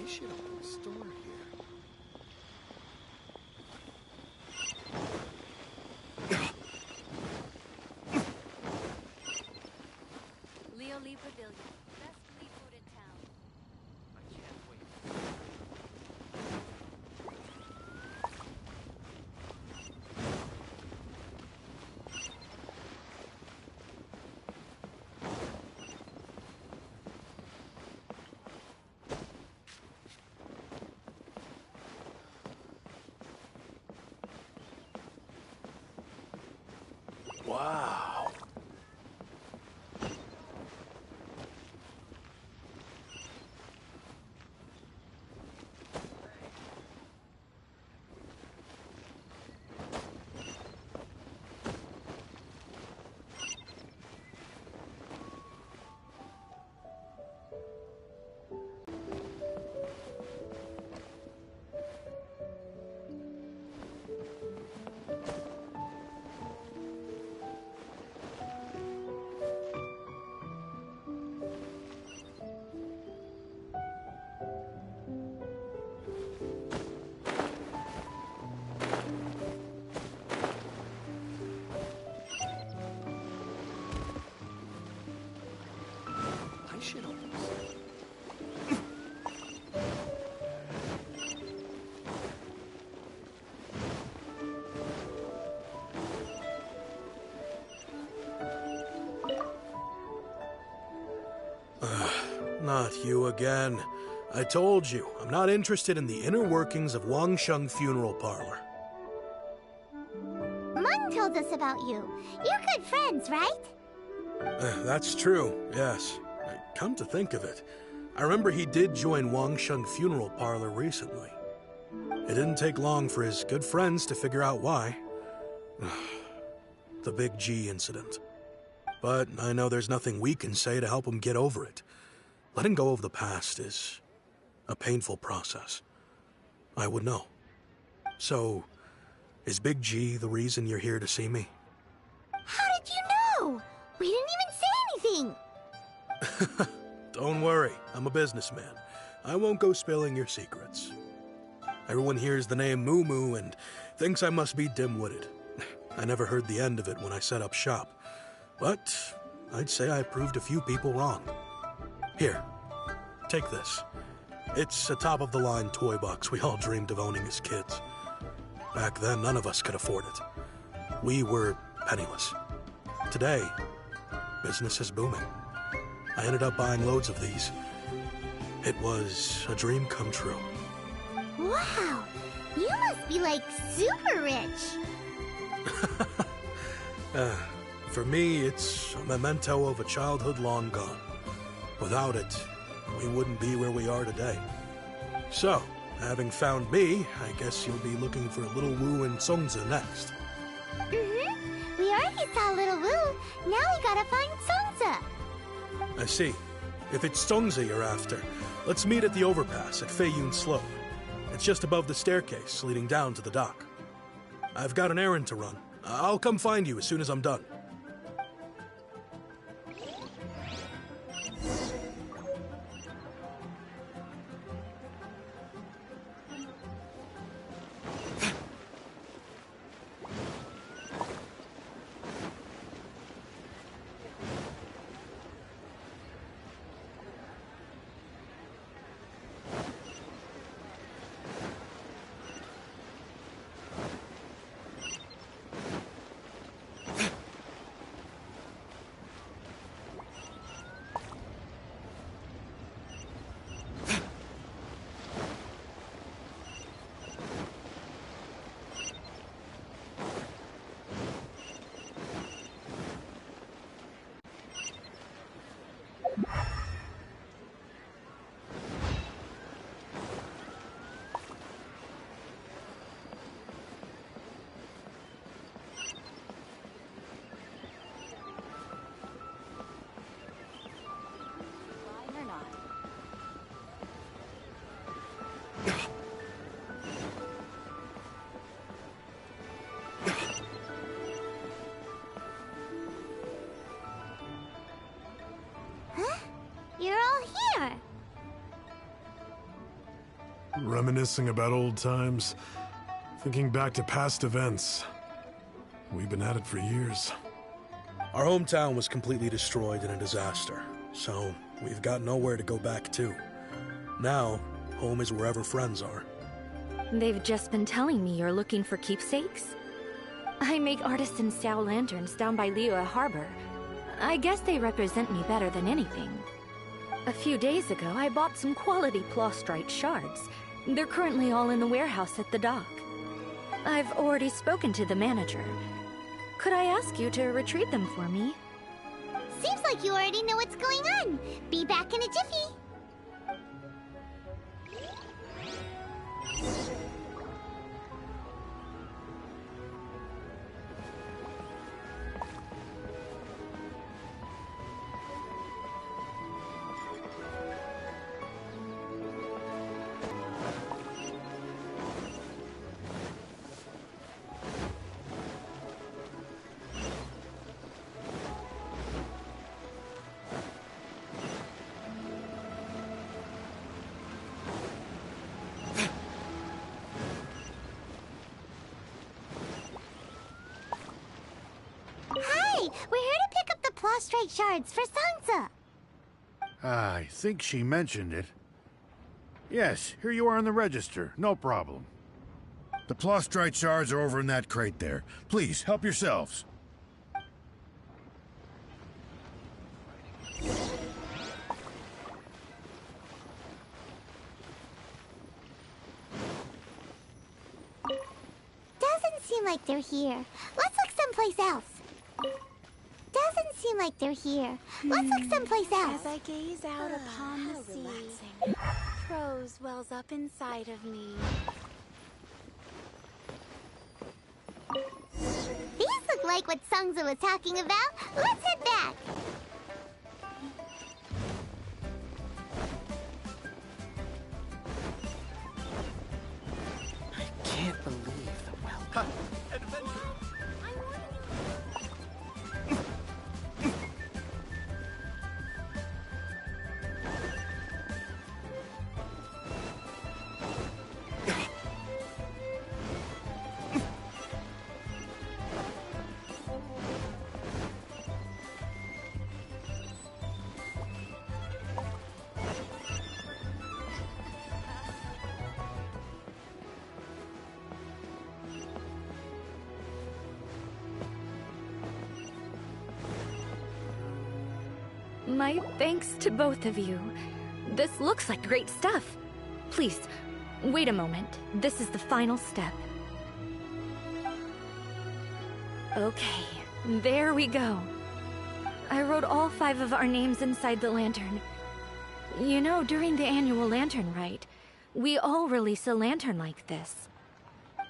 Should open a store here. Leo Lee Pavilion. Best Lee food in town. I can't wait. Wow. I should open a store. Not you again. I told you, I'm not interested in the inner workings of Wangsheng Funeral Parlor. Mung told us about you. You're good friends, right? That's true, yes. Come to think of it, I remember he did join Wangsheng Funeral Parlor recently. It didn't take long for his good friends to figure out why. The Big G incident. But I know there's nothing we can say to help him get over it. Letting go of the past is a painful process. I would know. So, is Big G the reason you're here to see me? How did you know? We didn't even say anything! Don't worry, I'm a businessman. I won't go spilling your secrets. Everyone hears the name Moo Moo and thinks I must be dim-witted. I never heard the end of it when I set up shop. But I'd say I proved a few people wrong. Here, take this. It's a top-of-the-line toy box we all dreamed of owning as kids. Back then, none of us could afford it. We were penniless. Today, business is booming. I ended up buying loads of these. It was a dream come true. Wow! You must be, like, super rich! For me, it's a memento of a childhood long gone. Without it, we wouldn't be where we are today. So, having found me, I guess you'll be looking for Little Wu and Songza next. Mm-hmm. We already saw Little Wu. Now we gotta find Songza. I see. If it's Songza you're after, let's meet at the overpass at Feiyun Slope. It's just above the staircase leading down to the dock. I've got an errand to run. I'll come find you as soon as I'm done. You're all here! Reminiscing about old times, thinking back to past events. We've been at it for years. Our hometown was completely destroyed in a disaster, so we've got nowhere to go back to. Now, home is wherever friends are. They've just been telling me you're looking for keepsakes. I make artisan Xiao lanterns down by Liyue Harbor. I guess they represent me better than anything. A few days ago, I bought some quality plastrite shards. They're currently all in the warehouse at the dock. I've already spoken to the manager. Could I ask you to retrieve them for me? Seems like you already know what's going on. Be back in a jiffy. Hi! We're here to pick up the plastrite shards for Sansa. I think she mentioned it. Yes, here you are on the register. No problem. The plastrite shards are over in that crate there. Please, help yourselves. Doesn't seem like they're here. Let's look someplace else. Doesn't seem like they're here. Let's look someplace else. As I gaze out upon the sea, prose wells up inside of me. These look like what Sungza was talking about. Let's head back. I can't believe the welcome. My thanks to both of you. This looks like great stuff. Please, wait a moment. This is the final step. Okay, there we go. I wrote all 5 of our names inside the lantern. You know, during the annual lantern rite, we all release a lantern like this.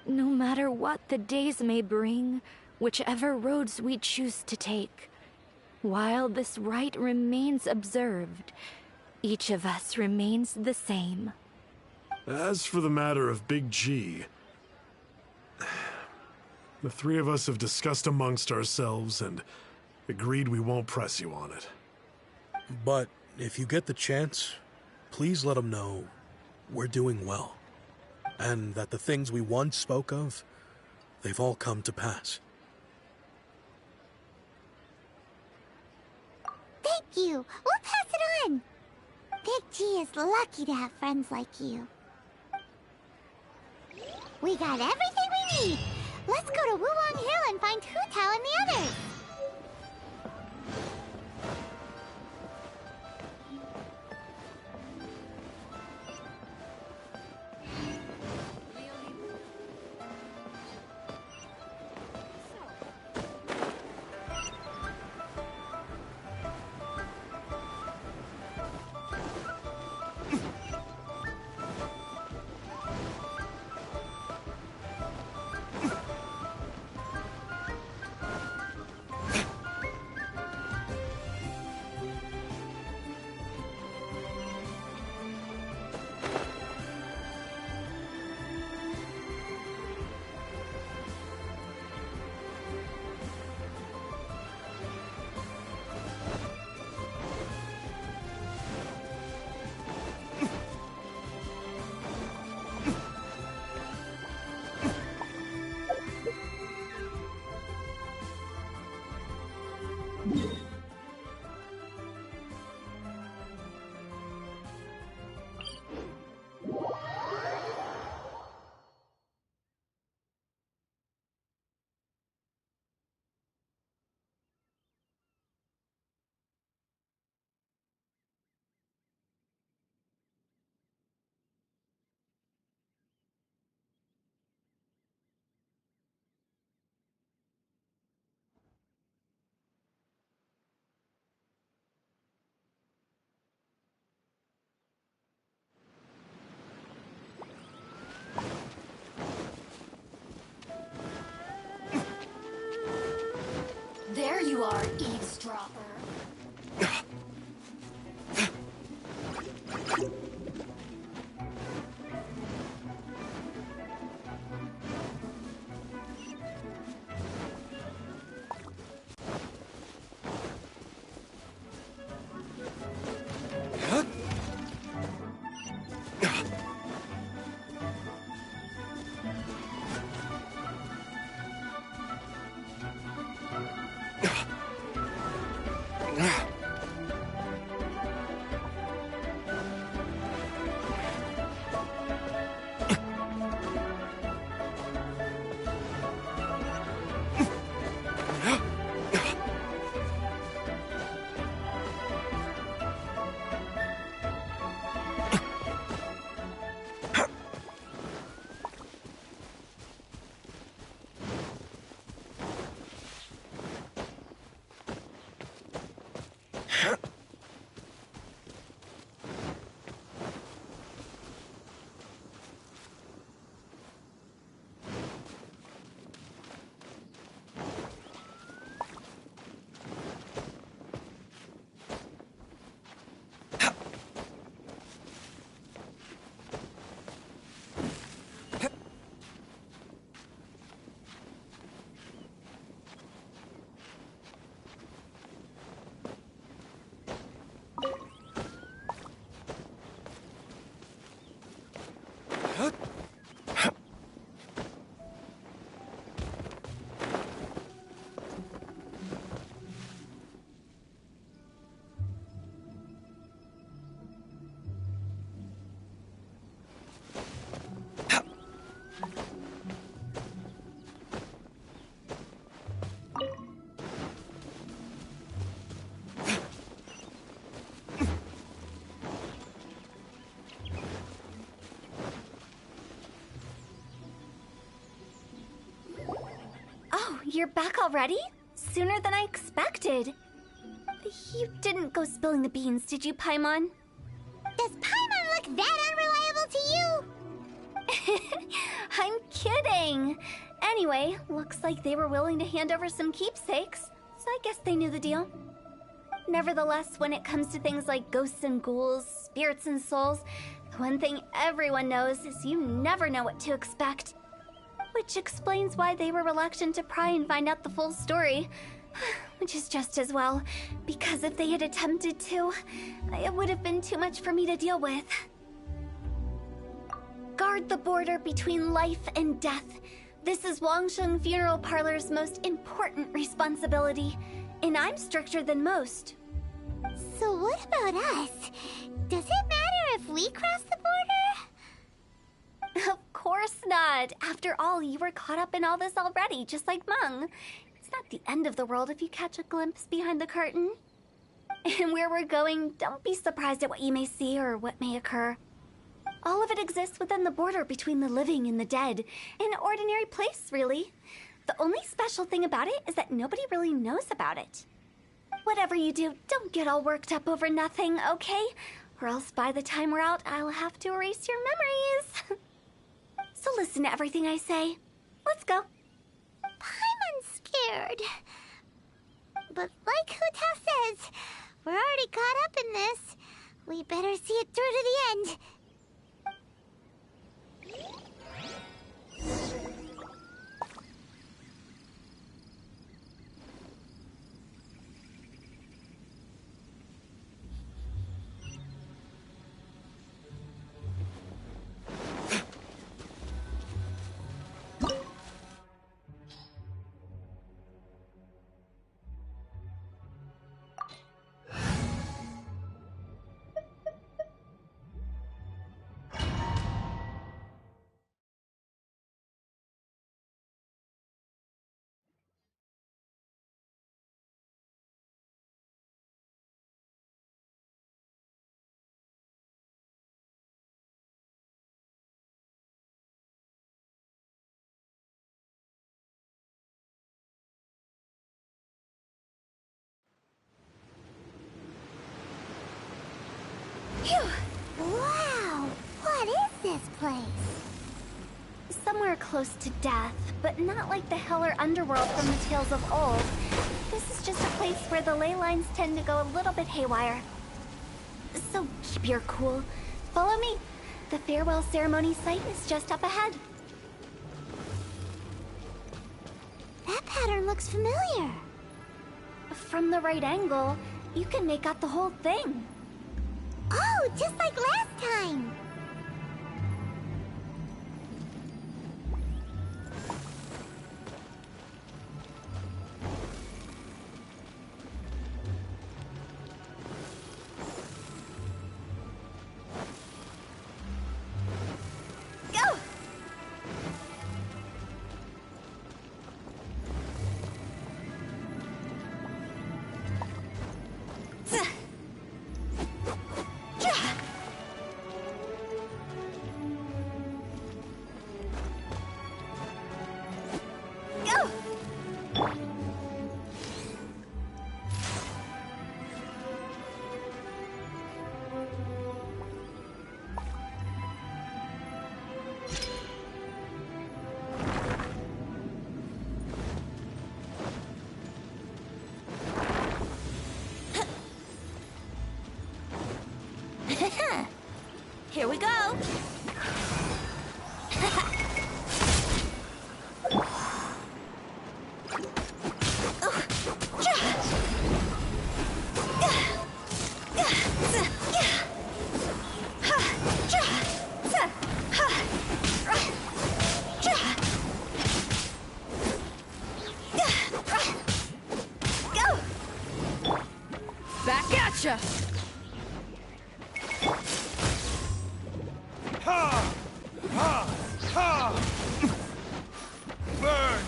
No matter what the days may bring, whichever roads we choose to take, while this rite remains observed, each of us remains the same. As for the matter of Big G, the 3 of us have discussed amongst ourselves and agreed we won't press you on it. But if you get the chance, please let him know we're doing well, and that the things we once spoke of, they've all come to pass. Thank you. We'll pass it on. Big G is lucky to have friends like you. We got everything we need. Let's go to Wuwang Hill and find Hu Tao and the others. You're back already? Sooner than I expected. You didn't go spilling the beans, did you, Paimon? Does Paimon look that unreliable to you? I'm kidding. Anyway, looks like they were willing to hand over some keepsakes, so I guess they knew the deal. Nevertheless, when it comes to things like ghosts and ghouls, spirits and souls, the one thing everyone knows is you never know what to expect. Which explains why they were reluctant to pry and find out the full story. Which is just as well, because if they had attempted to, it would have been too much for me to deal with. Guard the border between life and death. This is Wangsheng Funeral Parlor's most important responsibility, and I'm stricter than most. So what about us? Does it matter if we cross the border? Of course not. After all, you were caught up in all this already, just like Meng. It's not the end of the world if you catch a glimpse behind the curtain. And where we're going, don't be surprised at what you may see or what may occur. All of it exists within the border between the living and the dead. An ordinary place, really. The only special thing about it is that nobody really knows about it. Whatever you do, don't get all worked up over nothing, okay? Or else by the time we're out, I'll have to erase your memories. So listen to everything I say. Let's go. Paimon's scared. But like Hu Tao says, we're already caught up in this. We better see it through to the end. Wow! What is this place? Somewhere close to death, but not like the hell or underworld from the tales of old. This is just a place where the ley lines tend to go a little bit haywire. So keep your cool. Follow me. The farewell ceremony site is just up ahead. That pattern looks familiar. From the right angle, you can make out the whole thing. Oh, just like last time! Go! Here we go! Back at ya! Ha! Ha! Ha! Burn!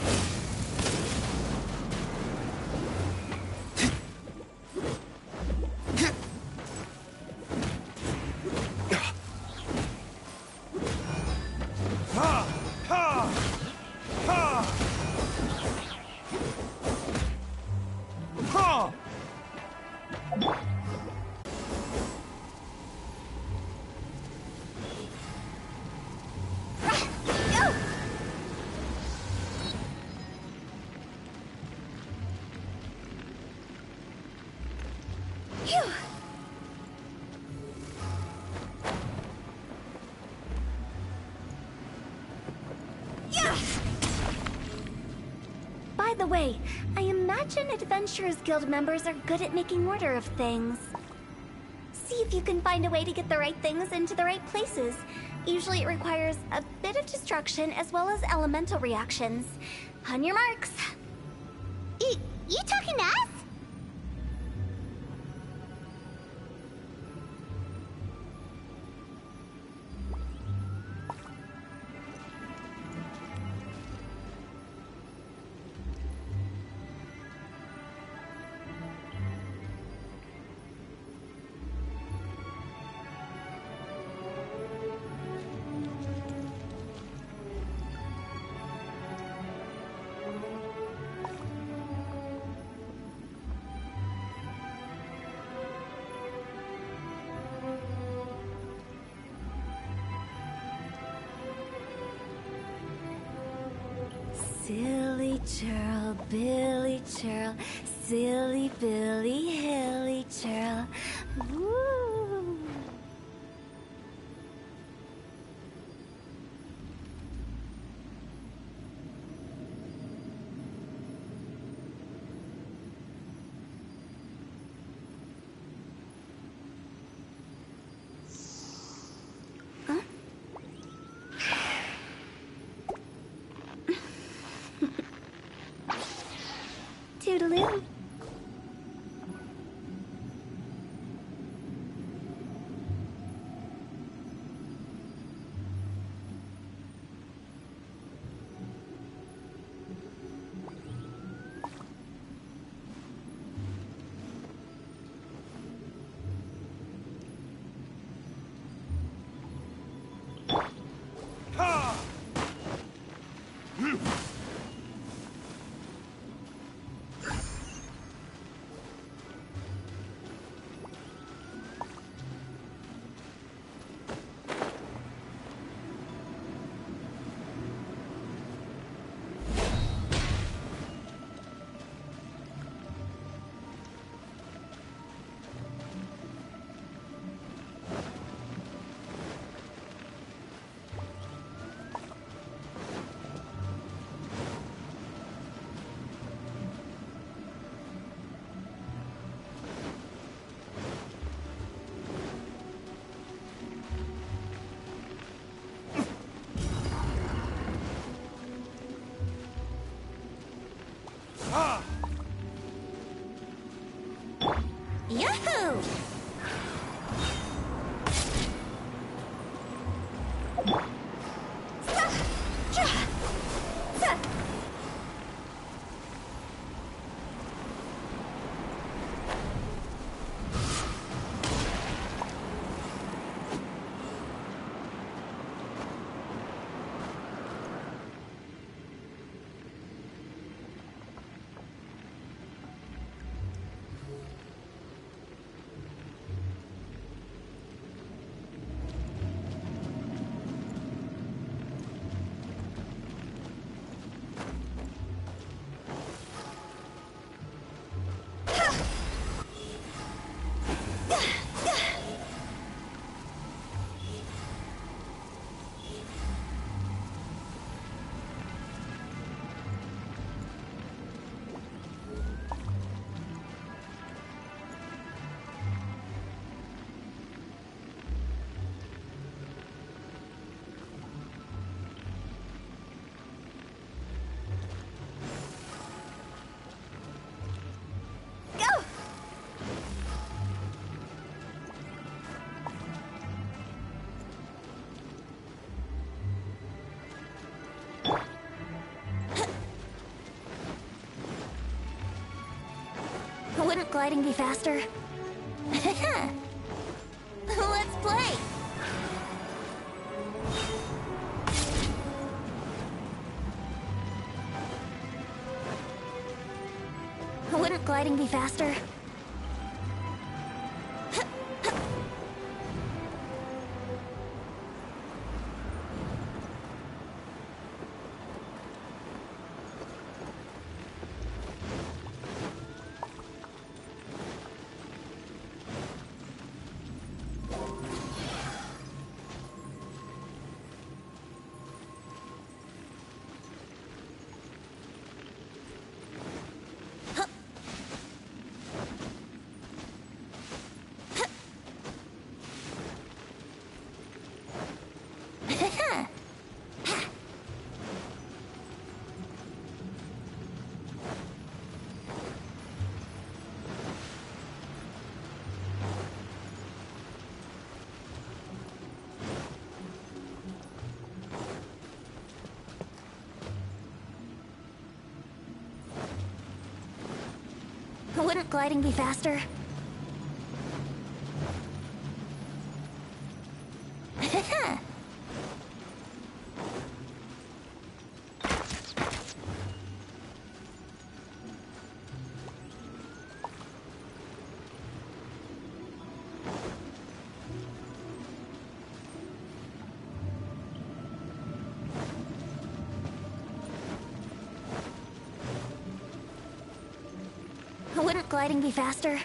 Ha! Ha! Ha! Phew. Yeah. By the way, I imagine Adventurers Guild members are good at making order of things. See if you can find a way to get the right things into the right places. Usually it requires a bit of destruction as well as elemental reactions. On your marks. You talking to us? Silly churl, Billy churl, silly Billy, hilly churl. Woo! Toodaloo. Yahoo! Wouldn't gliding be faster? Let's play! Wouldn't gliding be faster? Wouldn't gliding be faster? Wouldn't gliding be faster?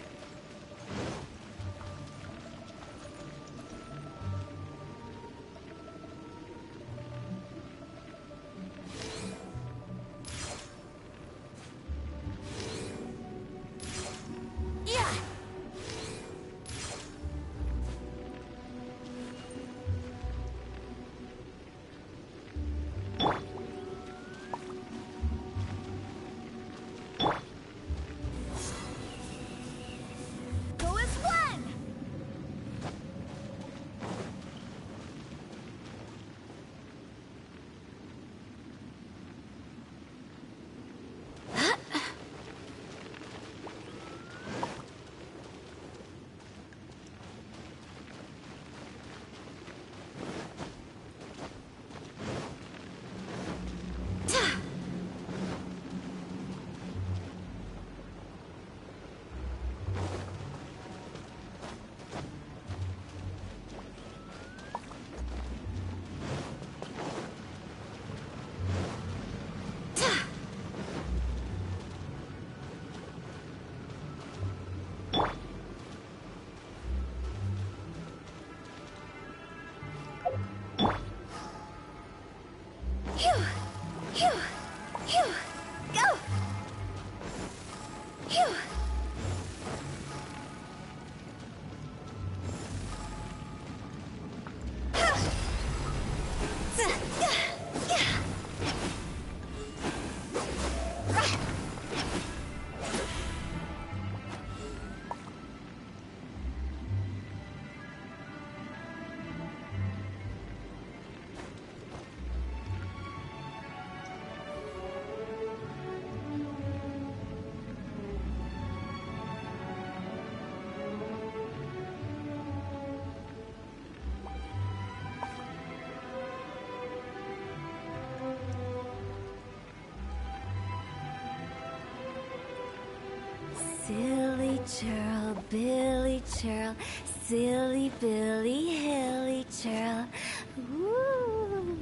Silly churl, Billy churl, silly Billy, hilly churl. Woo!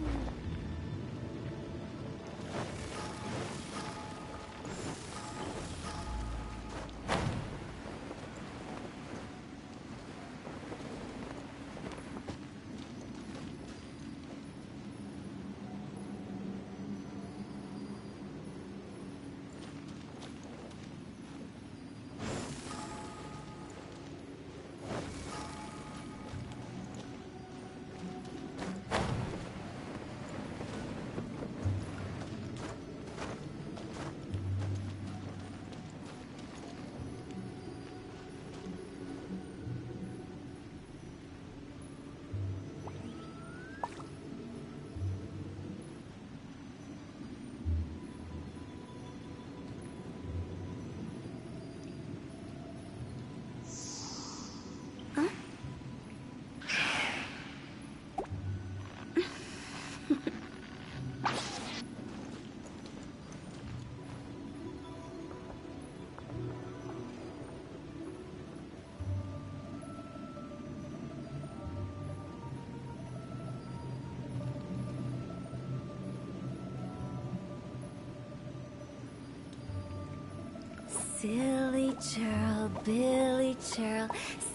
Silly churl, Billy churl,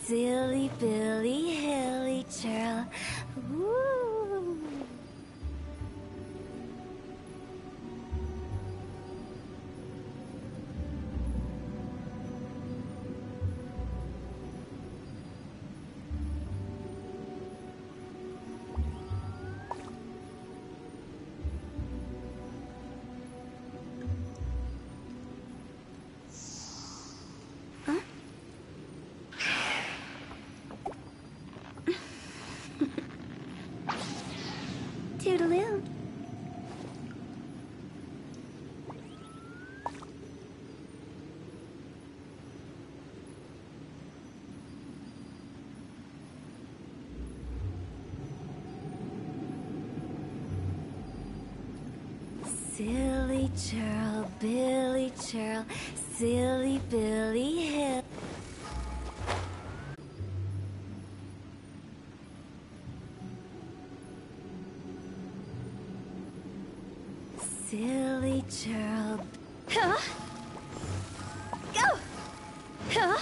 silly Billy, hilly churl. Woo! churl, Billy churl, silly Billy Hill. Silly churl. Huh? Go! Huh?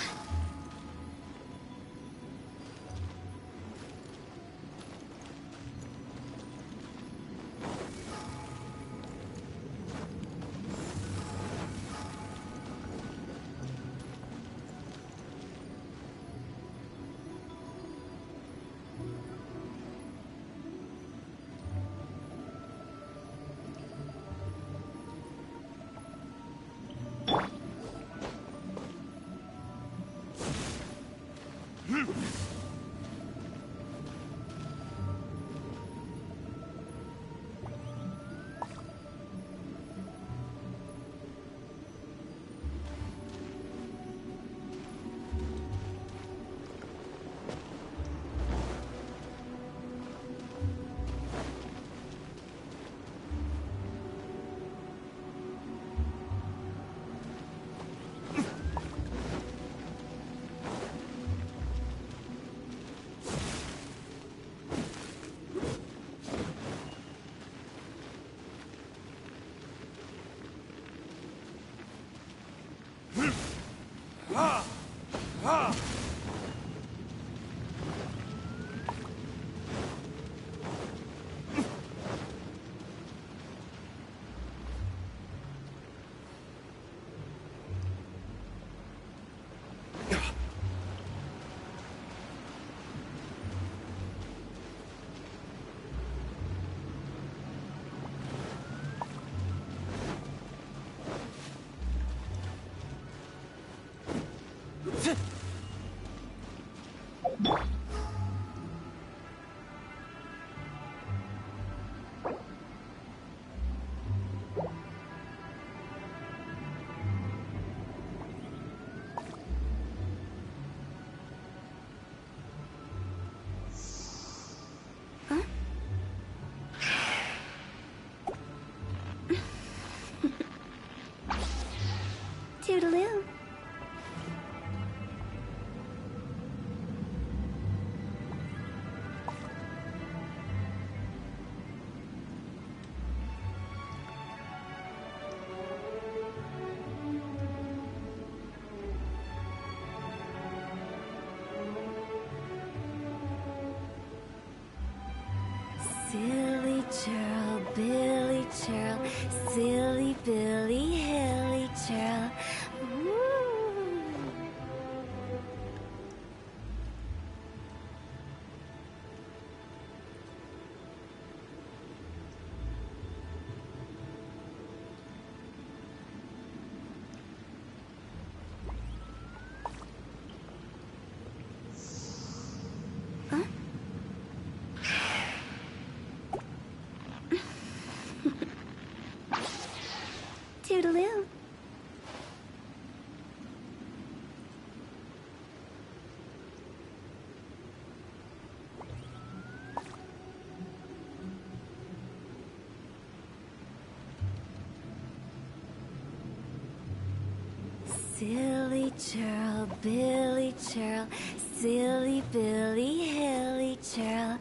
Toodaloo. Silly churl, Billy churl, silly Billy Hilly churl. Woo! Huh? Toodaloo. Silly churl, Billy churl, silly Billy Hilly churl.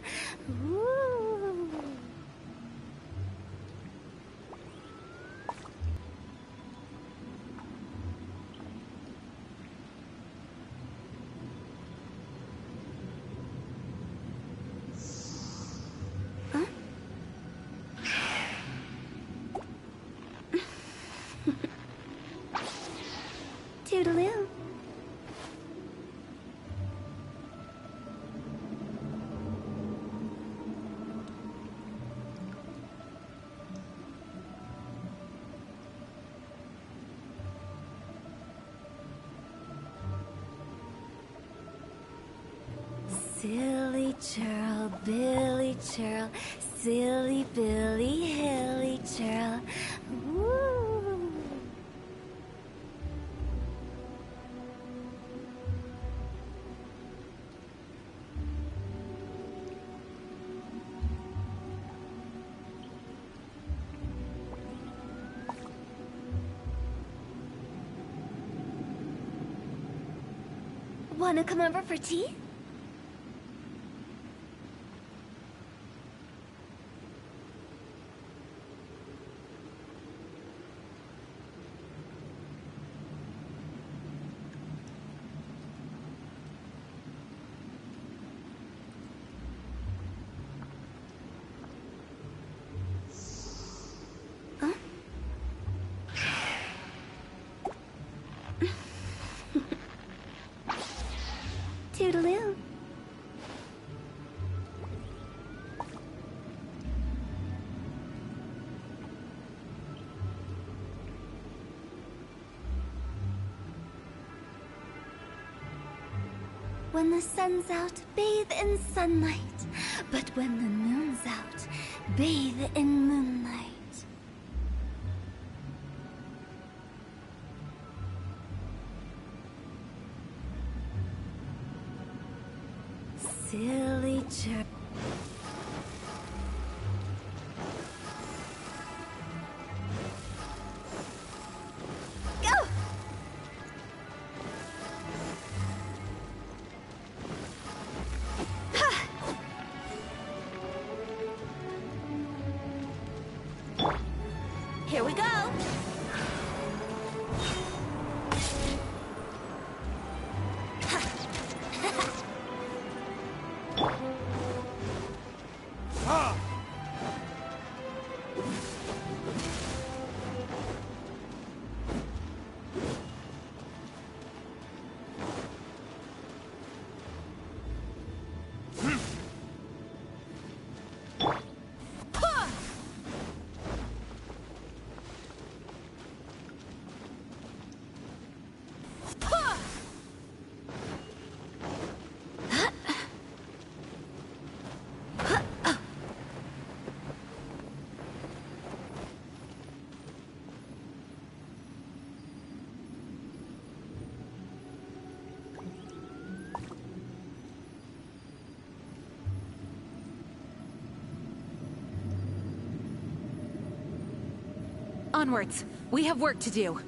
Woo! Huh? Toodaloo. Silly churl, Billy churl, silly Billy Hilly churl. Woo! Wanna come over for tea? Toodaloo. When the sun's out, bathe in sunlight. But when the moon's out, bathe in moonlight. Silly jerk. Go! Here we go! Onwards. We have work to do.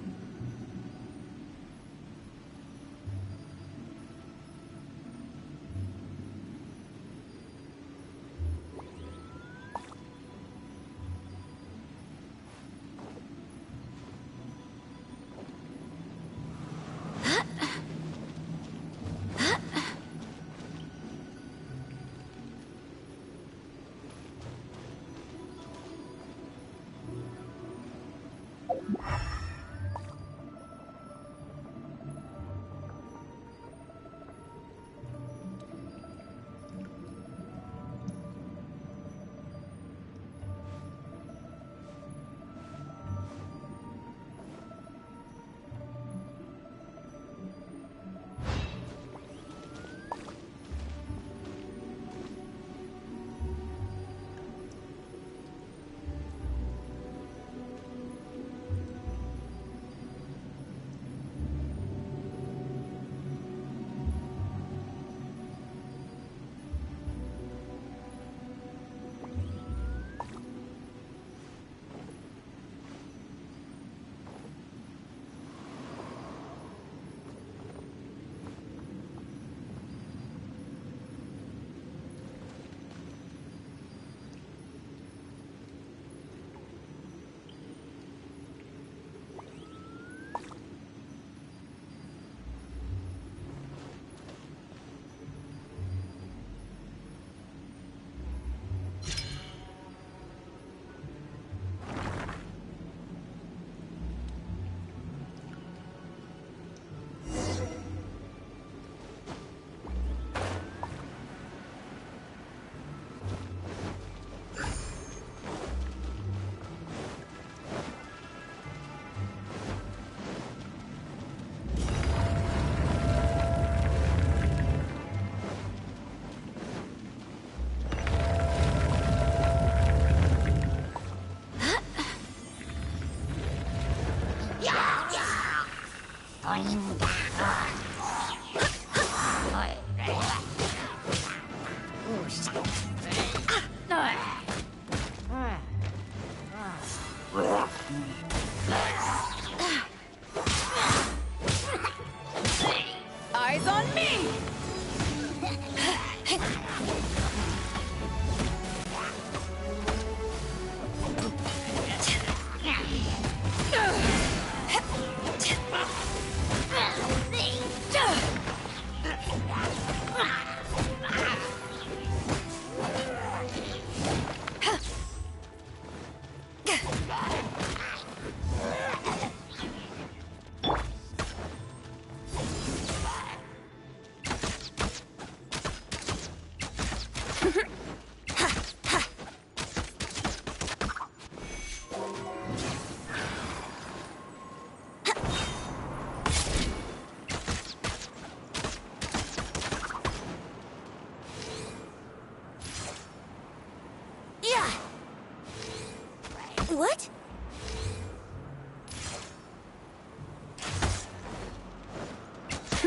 Eyes on me!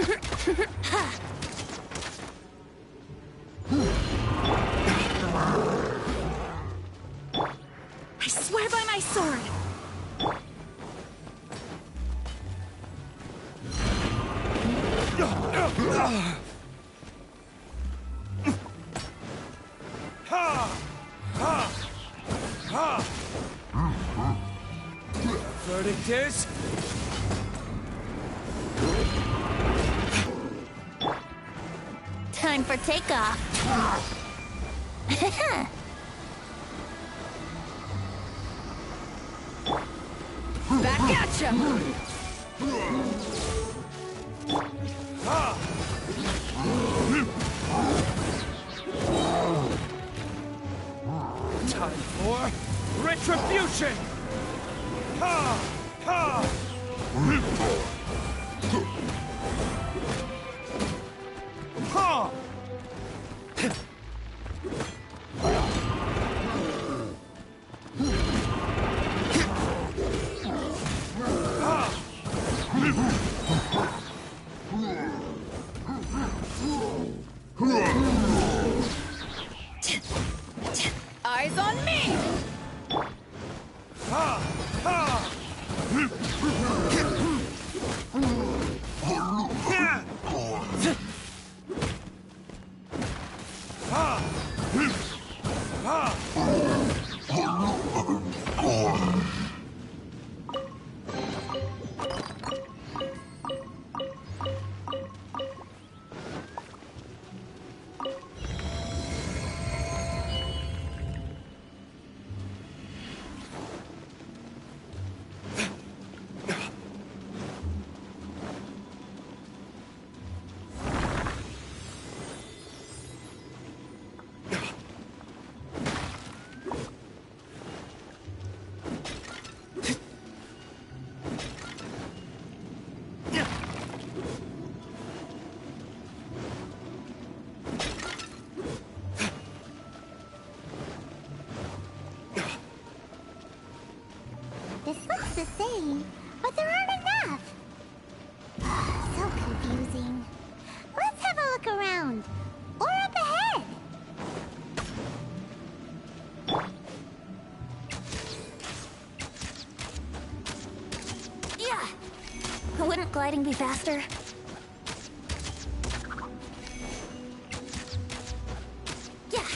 I swear by my sword! Verdict is... Time for takeoff. Back at ya! Time for retribution! Ha! Ha! Ha! Eyes on me! Ha! Ha! This looks the same, but there aren't enough. So confusing. Let's have a look around. Or up ahead. Yeah! Wouldn't gliding be faster? Yeah!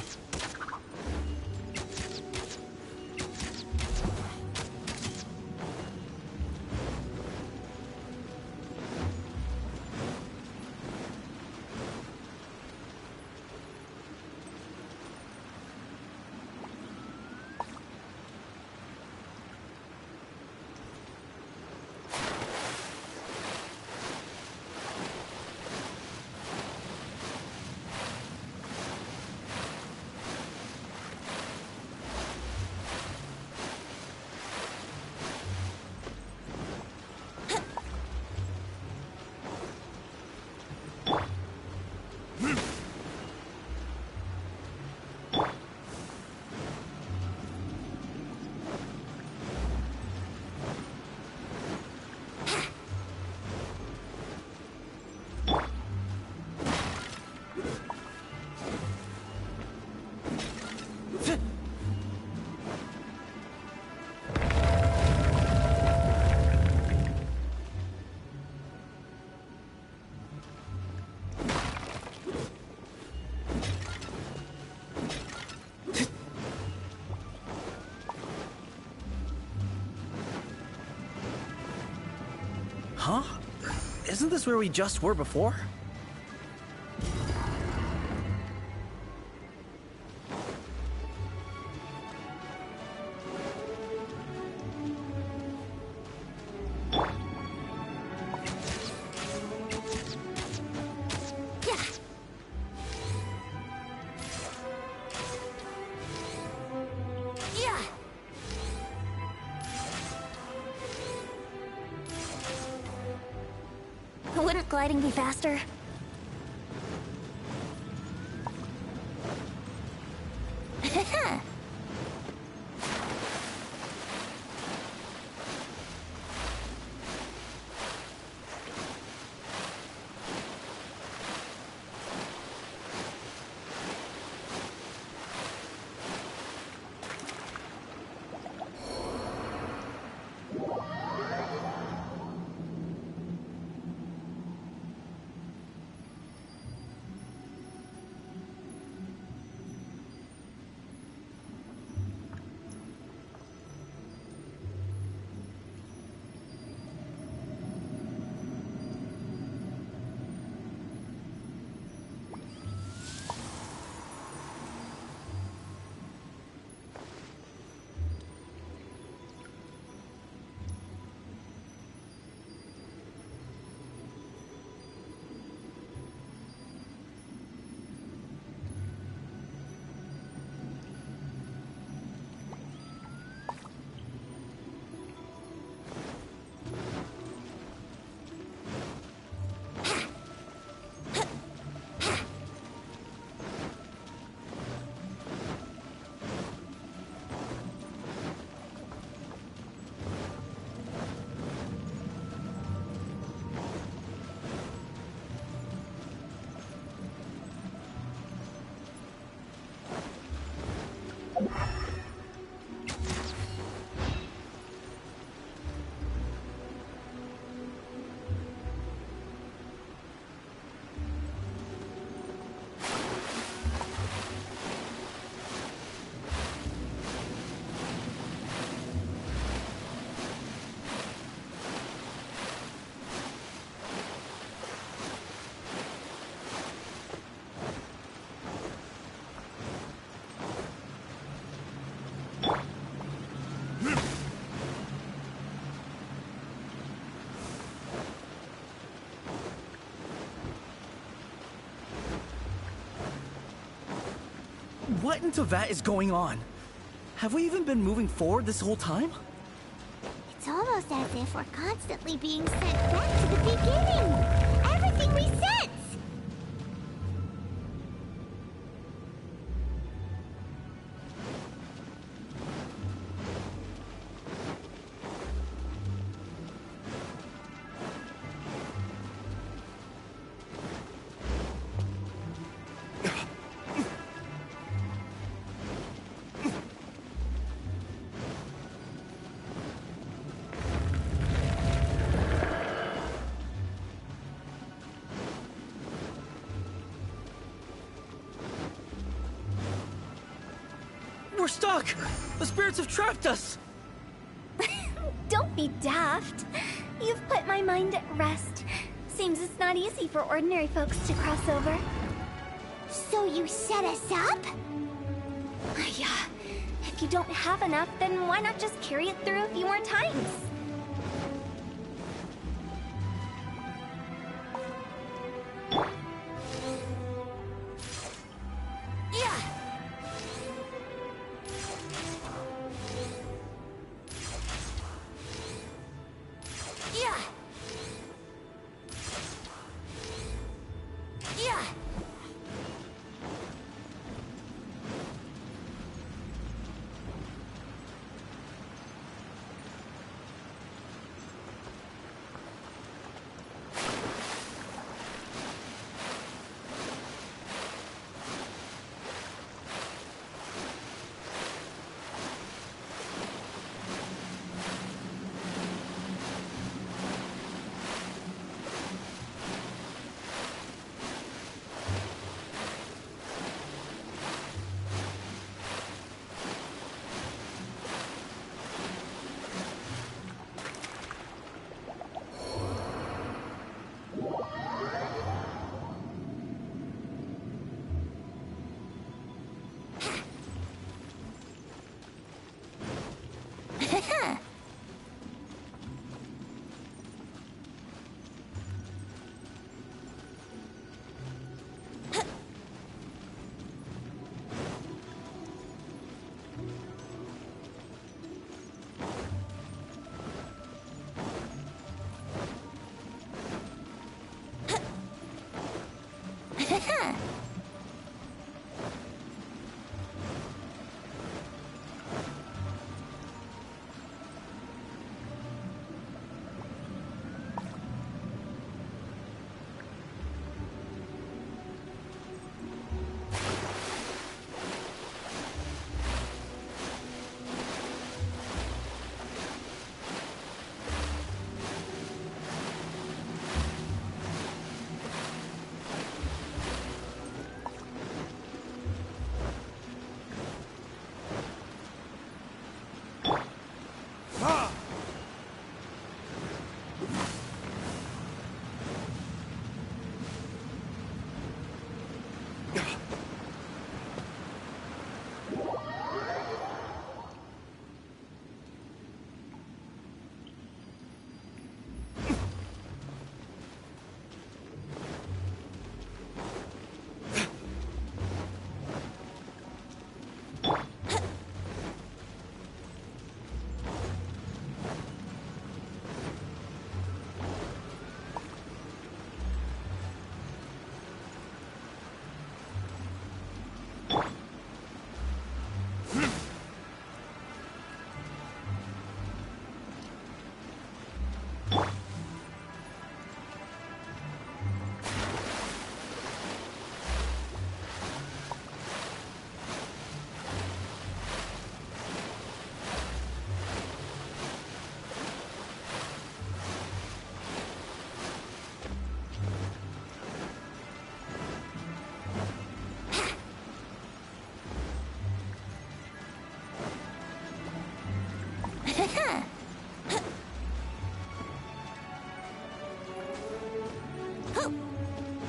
Huh? Isn't this where we just were before? Wouldn't gliding be faster? What in Tevat is going on? Have we even been moving forward this whole time? It's almost as if we're constantly being sent back to the beginning. Everything resets. We're stuck! The spirits have trapped us! Don't be daft. You've put my mind at rest. Seems it's not easy for ordinary folks to cross over. So you set us up? Yeah. If you don't have enough, then why not just carry it through a few more times?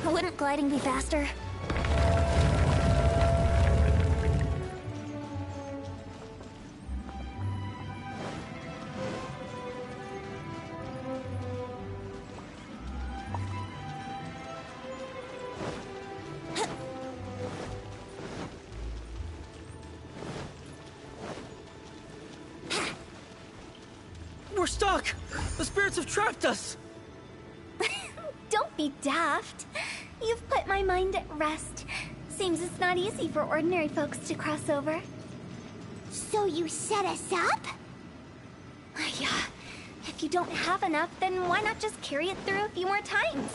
Wouldn't gliding be faster? stuck! The spirits have trapped us! Don't be daft. You've put my mind at rest. Seems it's not easy for ordinary folks to cross over. So you set us up? Yeah. If you don't have enough, then why not just carry it through a few more times?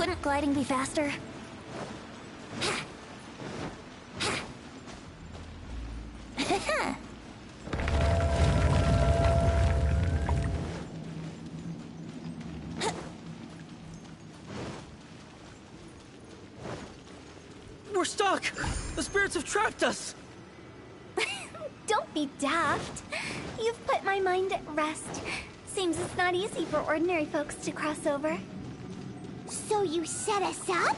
Wouldn't gliding be faster? We're stuck! The spirits have trapped us! Don't be daft. You've put my mind at rest. Seems it's not easy for ordinary folks to cross over. So you set us up?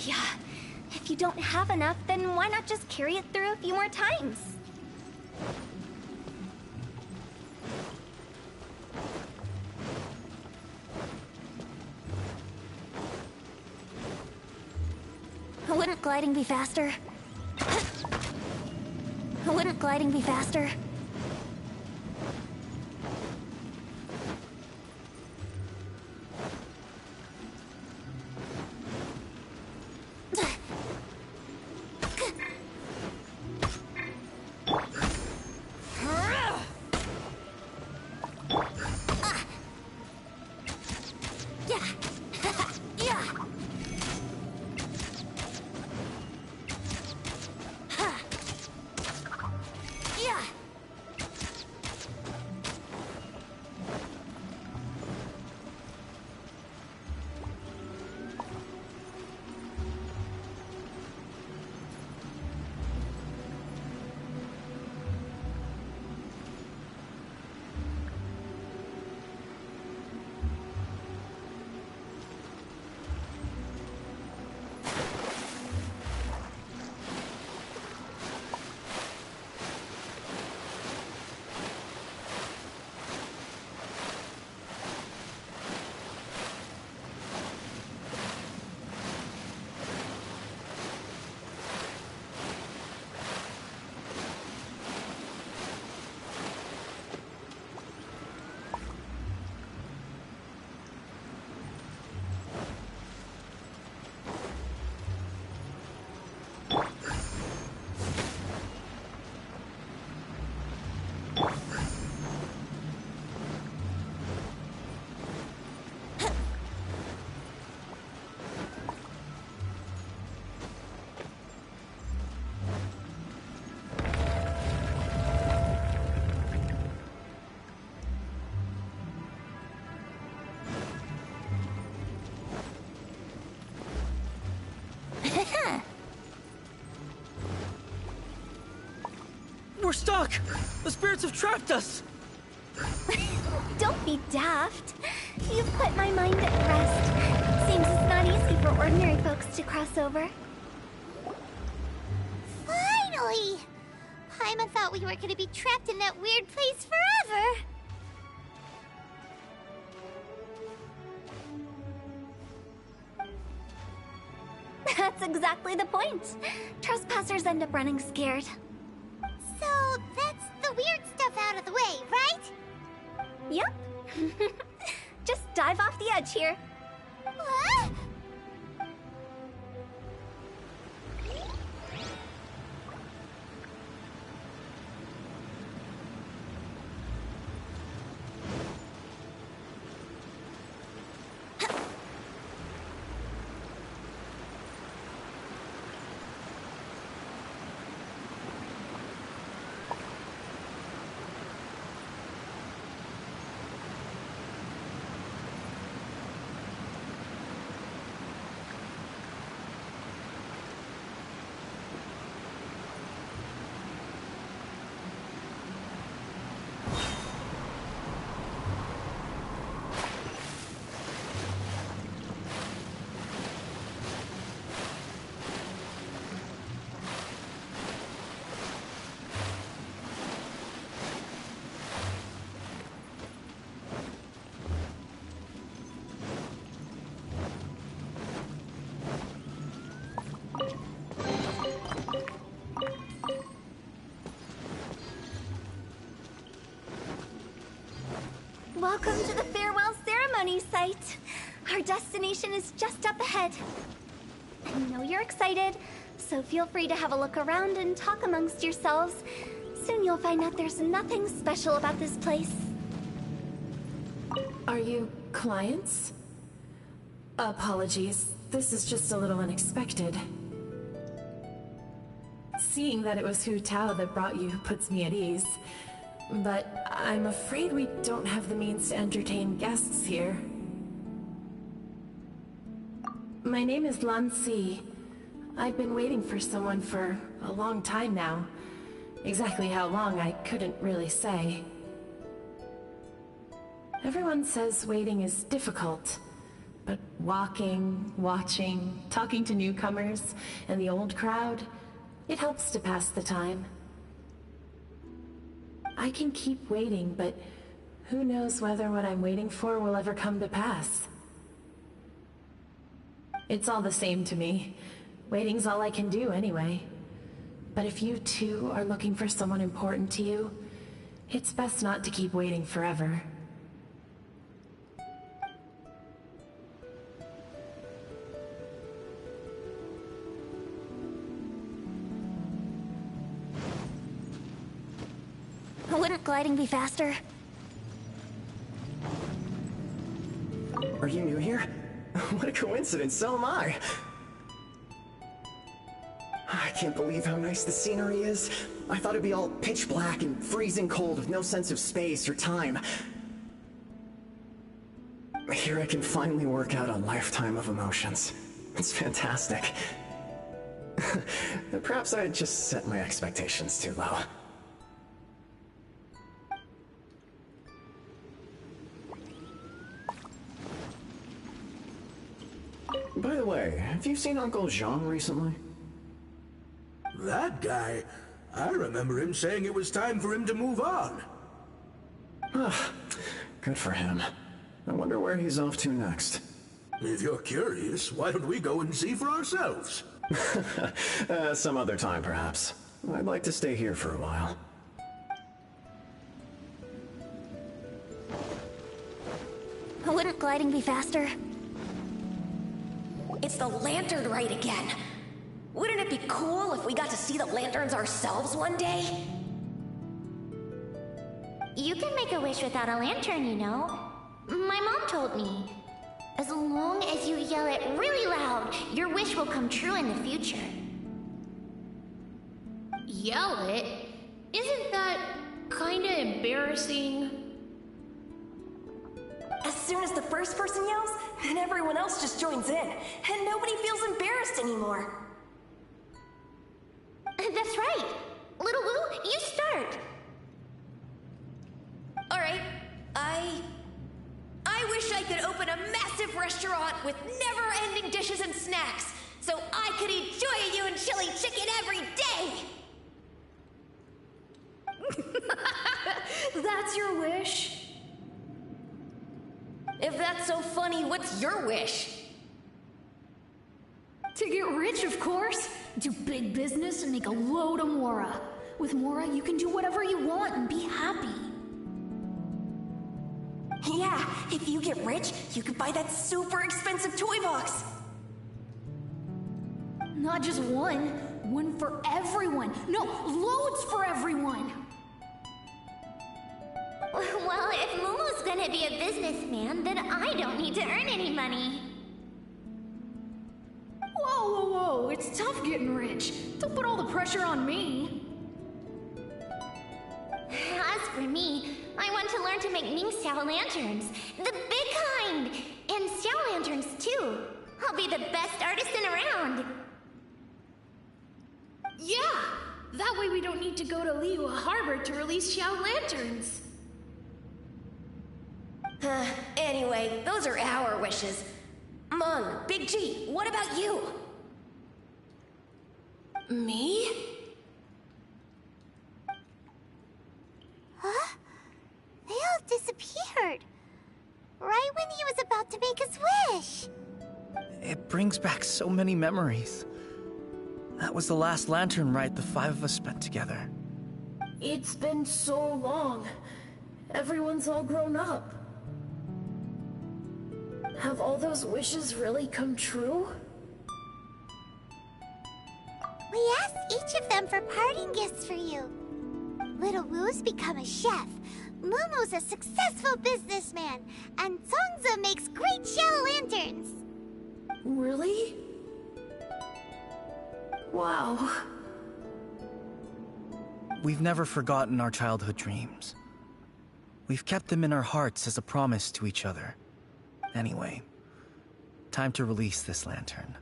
Yeah. If you don't have enough, then why not just carry it through a few more times? Wouldn't gliding be faster? Wouldn't gliding be faster? We're stuck! The spirits have trapped us! Don't be daft. You've put my mind at rest. Seems it's not easy for ordinary folks to cross over. Finally! Paimon thought we were gonna be trapped in that weird place forever. That's exactly the point. Trespassers end up running scared. So that's the weird stuff out of the way, right? Yep. Just dive off the edge here. What? Welcome to the farewell ceremony site. Our destination is just up ahead. I know you're excited, so feel free to have a look around and talk amongst yourselves. Soon you'll find out there's nothing special about this place. Are you clients? Apologies. This is just a little unexpected. Seeing that it was Hu Tao that brought you puts me at ease. But I'm afraid we don't have the means to entertain guests here. My name is Lan Si. I've been waiting for someone for a long time now. Exactly how long, I couldn't really say. Everyone says waiting is difficult, but walking, watching, talking to newcomers, and the old crowd, it helps to pass the time. I can keep waiting, but who knows whether what I'm waiting for will ever come to pass. It's all the same to me. Waiting's all I can do anyway. But if you too are looking for someone important to you, it's best not to keep waiting forever. Wouldn't gliding be faster? Are you new here? What a coincidence, so am I! I can't believe how nice the scenery is. I thought it'd be all pitch black and freezing cold with no sense of space or time. Here I can finally work out a lifetime of emotions. It's fantastic. Perhaps I just set my expectations too low. By the way, have you seen Uncle Jean recently? That guy? I remember him saying it was time for him to move on. Good for him. I wonder where he's off to next. If you're curious, why don't we go and see for ourselves? Some other time, perhaps. I'd like to stay here for a while. Wouldn't gliding be faster? It's the lantern rite again. Wouldn't it be cool if we got to see the lanterns ourselves one day? You can make a wish without a lantern, you know. My mom told me. As long as you yell it really loud, your wish will come true in the future. Yell it? Isn't that kinda embarrassing? As soon as the first person yells, then everyone else just joins in, and nobody feels embarrassed anymore. That's right. Little Wu, you start. restaurant with never-ending dishes and snacks, so I could eat Joy-Yun chili chicken every day! That's your wish? If that's so funny, what's your wish? To get rich, of course. Do big business and make a load of Mora. With Mora, you can do whatever you want and be happy. Yeah, if you get rich, you could buy that super expensive toy box. Not just one. One for everyone. No, loads for everyone. Well, if Momo's gonna be a businessman, then I don't need to earn any money. Whoa, whoa, whoa. It's tough getting rich. Don't put all the pressure on me. As for me, I want to learn to make Ming Xiao lanterns. The big kind! And Xiao lanterns, too. I'll be the best artisan around. Yeah! That way we don't need to go to Liyue Harbor to release Xiao lanterns. Anyway, those are our wishes. Mung, Big G, what about you? Me? Huh? They all disappeared. Right when he was about to make his wish. It brings back so many memories. That was the last lantern ride the 5 of us spent together. It's been so long. Everyone's all grown up. Have all those wishes really come true? We asked each of them for parting gifts for you. Little Wu's become a chef, Momo's a successful businessman, and Songza makes great shell lanterns. Really? Wow. We've never forgotten our childhood dreams. We've kept them in our hearts as a promise to each other. Anyway, time to release this lantern.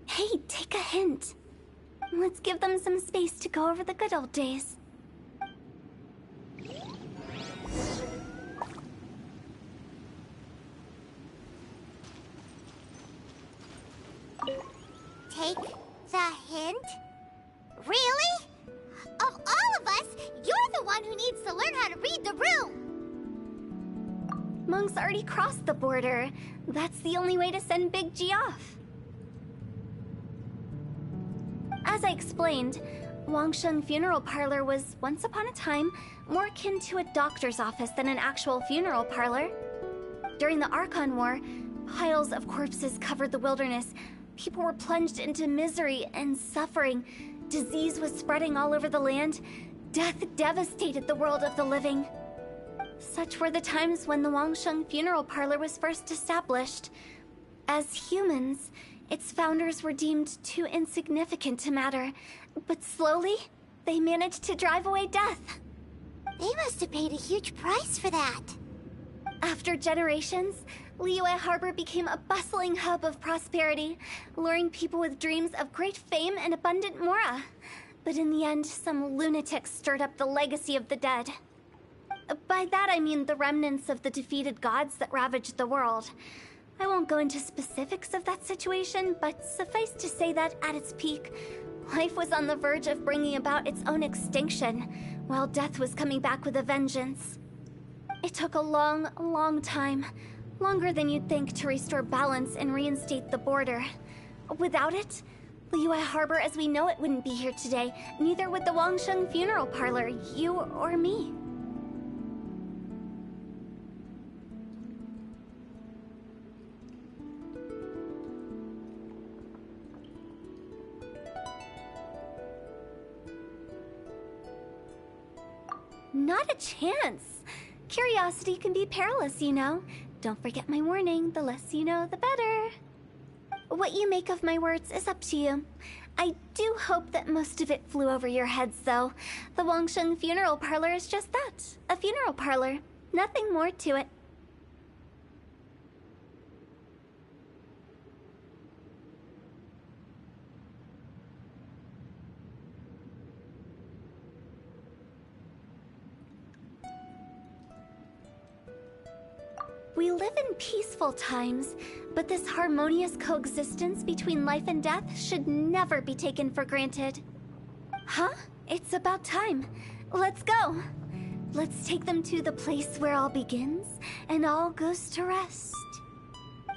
Hey, take a hint. Let's give them some space to go over the good old days. Take the hint? Really? Of all of us, you're the one who needs to learn how to read the room! Monk's already crossed the border. That's the only way to send Big G off. As I explained, Wangsheng Funeral Parlor was, once upon a time, more akin to a doctor's office than an actual funeral parlor. During the Archon War, piles of corpses covered the wilderness. People were plunged into misery and suffering. Disease was spreading all over the land. Death devastated the world of the living. Such were the times when the Wangsheng Funeral Parlor was first established. As humans, its founders were deemed too insignificant to matter, but slowly, they managed to drive away death. They must have paid a huge price for that. After generations, Liyue Harbor became a bustling hub of prosperity, luring people with dreams of great fame and abundant mora. But in the end, some lunatics stirred up the legacy of the dead. By that I mean the remnants of the defeated gods that ravaged the world. I won't go into specifics of that situation, but suffice to say that at its peak, life was on the verge of bringing about its own extinction, while death was coming back with a vengeance. It took a long, long time, longer than you'd think, to restore balance and reinstate the border. Without it, Liyue Harbor as we know it wouldn't be here today, neither would the Wangsheng Funeral Parlor, you or me. Not a chance. Curiosity can be perilous, you know. Don't forget my warning, the less you know, the better. What you make of my words is up to you. I do hope that most of it flew over your heads, though. The Wangsheng Funeral Parlor is just that, a funeral parlor. Nothing more to it. We live in peaceful times, but this harmonious coexistence between life and death should never be taken for granted. Huh? It's about time. Let's go. Let's take them to the place where all begins and all goes to rest.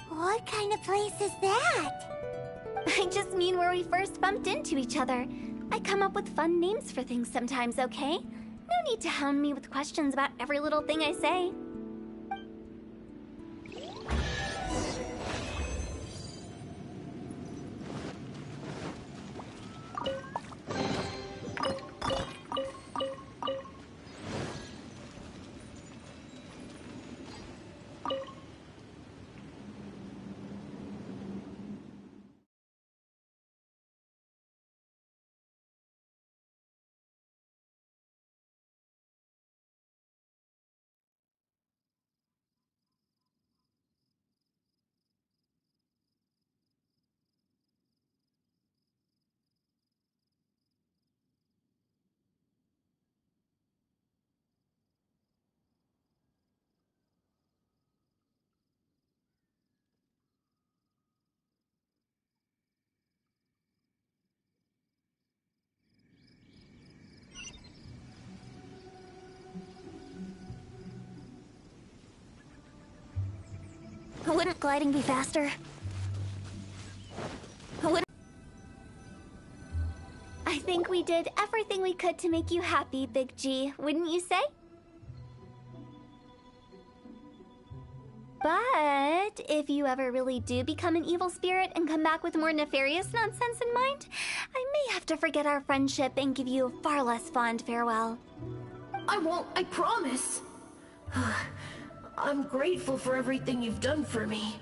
What kind of place is that? I just mean where we first bumped into each other. I come up with fun names for things sometimes, okay? No need to hound me with questions about every little thing I say. Wouldn't gliding be faster? I think we did everything we could to make you happy, Big G, wouldn't you say? But if you ever really do become an evil spirit and come back with more nefarious nonsense in mind, I may have to forget our friendship and give you a far less fond farewell. I won't, I promise. I'm grateful for everything you've done for me.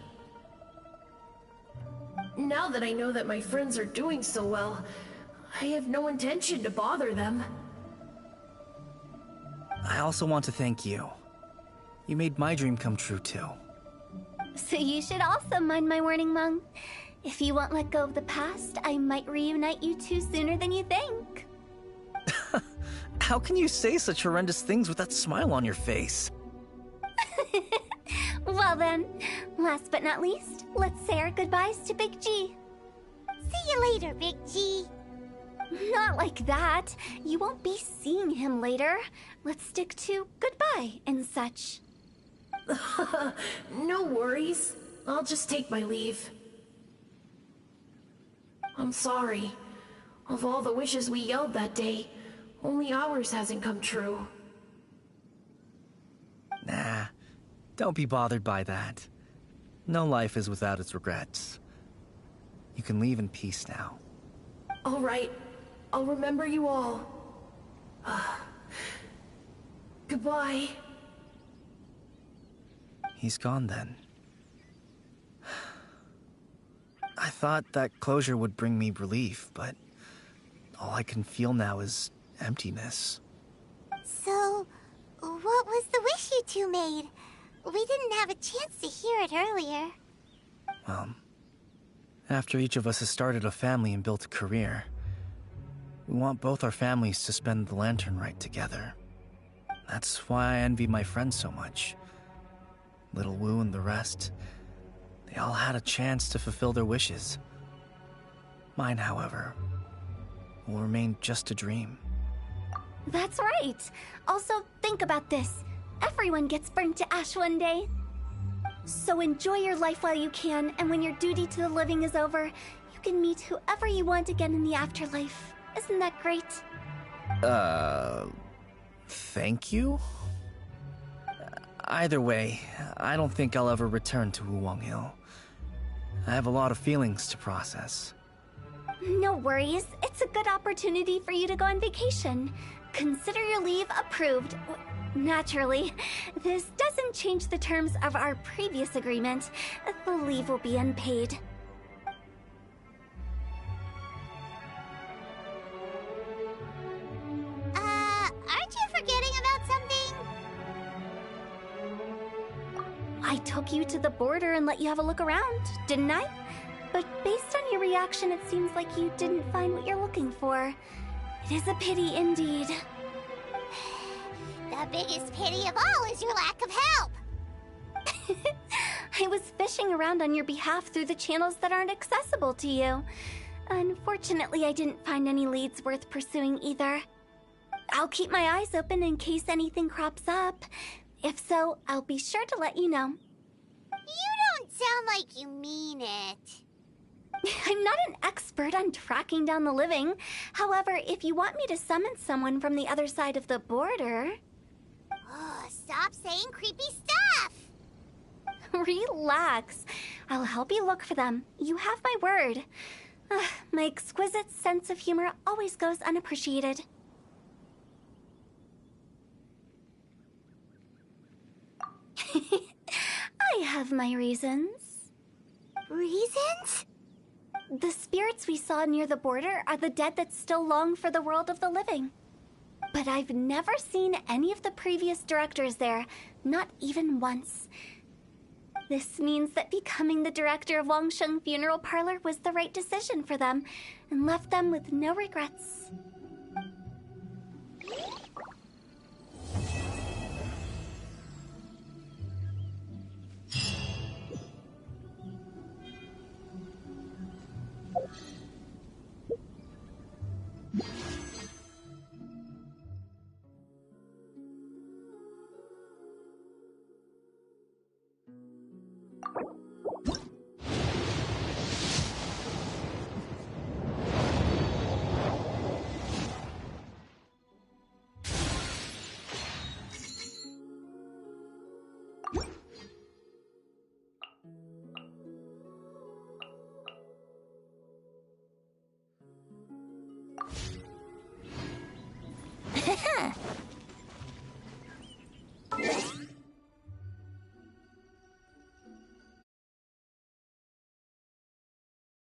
Now that I know that my friends are doing so well, I have no intention to bother them. I also want to thank you. You made my dream come true, too. So you should also mind my warning, Mung. If you won't let go of the past, I might reunite you two sooner than you think. How can you say such horrendous things with that smile on your face? Well then, last but not least, let's say our goodbyes to Big G. See you later, Big G. Not like that. You won't be seeing him later. Let's stick to goodbye and such. No worries. I'll just take my leave. I'm sorry. Of all the wishes we yelled that day, only ours hasn't come true. Nah, don't be bothered by that. No life is without its regrets. You can leave in peace now. All right. I'll remember you all. Goodbye. He's gone then. I thought that closure would bring me relief, but all I can feel now is emptiness. So, what was the wish you two made? We didn't have a chance to hear it earlier. Well, after each of us has started a family and built a career, we want both our families to spend the Lantern Rite together. That's why I envy my friends so much. Little Wu and the rest, they all had a chance to fulfill their wishes. Mine, however, will remain just a dream. That's right. Also, think about this. Everyone gets burnt to ash one day. So enjoy your life while you can, and when your duty to the living is over, you can meet whoever you want again in the afterlife. Isn't that great? Thank you? Either way, I don't think I'll ever return to Wuwang Hill. I have a lot of feelings to process. No worries. It's a good opportunity for you to go on vacation. Consider your leave approved. Naturally, this doesn't change the terms of our previous agreement. The leave will be unpaid. Aren't you forgetting about something? I took you to the border and let you have a look around, didn't I? But based on your reaction, it seems like you didn't find what you're looking for. It is a pity indeed. The biggest pity of all is your lack of help. I was fishing around on your behalf through the channels that aren't accessible to you. Unfortunately, I didn't find any leads worth pursuing either. I'll keep my eyes open in case anything crops up. If so, I'll be sure to let you know. You don't sound like you mean it. I'm not an expert on tracking down the living. However, if you want me to summon someone from the other side of the border... Oh, stop saying creepy stuff! Relax. I'll help you look for them. You have my word. My exquisite sense of humor always goes unappreciated. I have my reasons. Reasons? The spirits we saw near the border are the dead that still long for the world of the living. But I've never seen any of the previous directors there, not even once. This means that becoming the director of Wangsheng Funeral Parlor was the right decision for them, and left them with no regrets.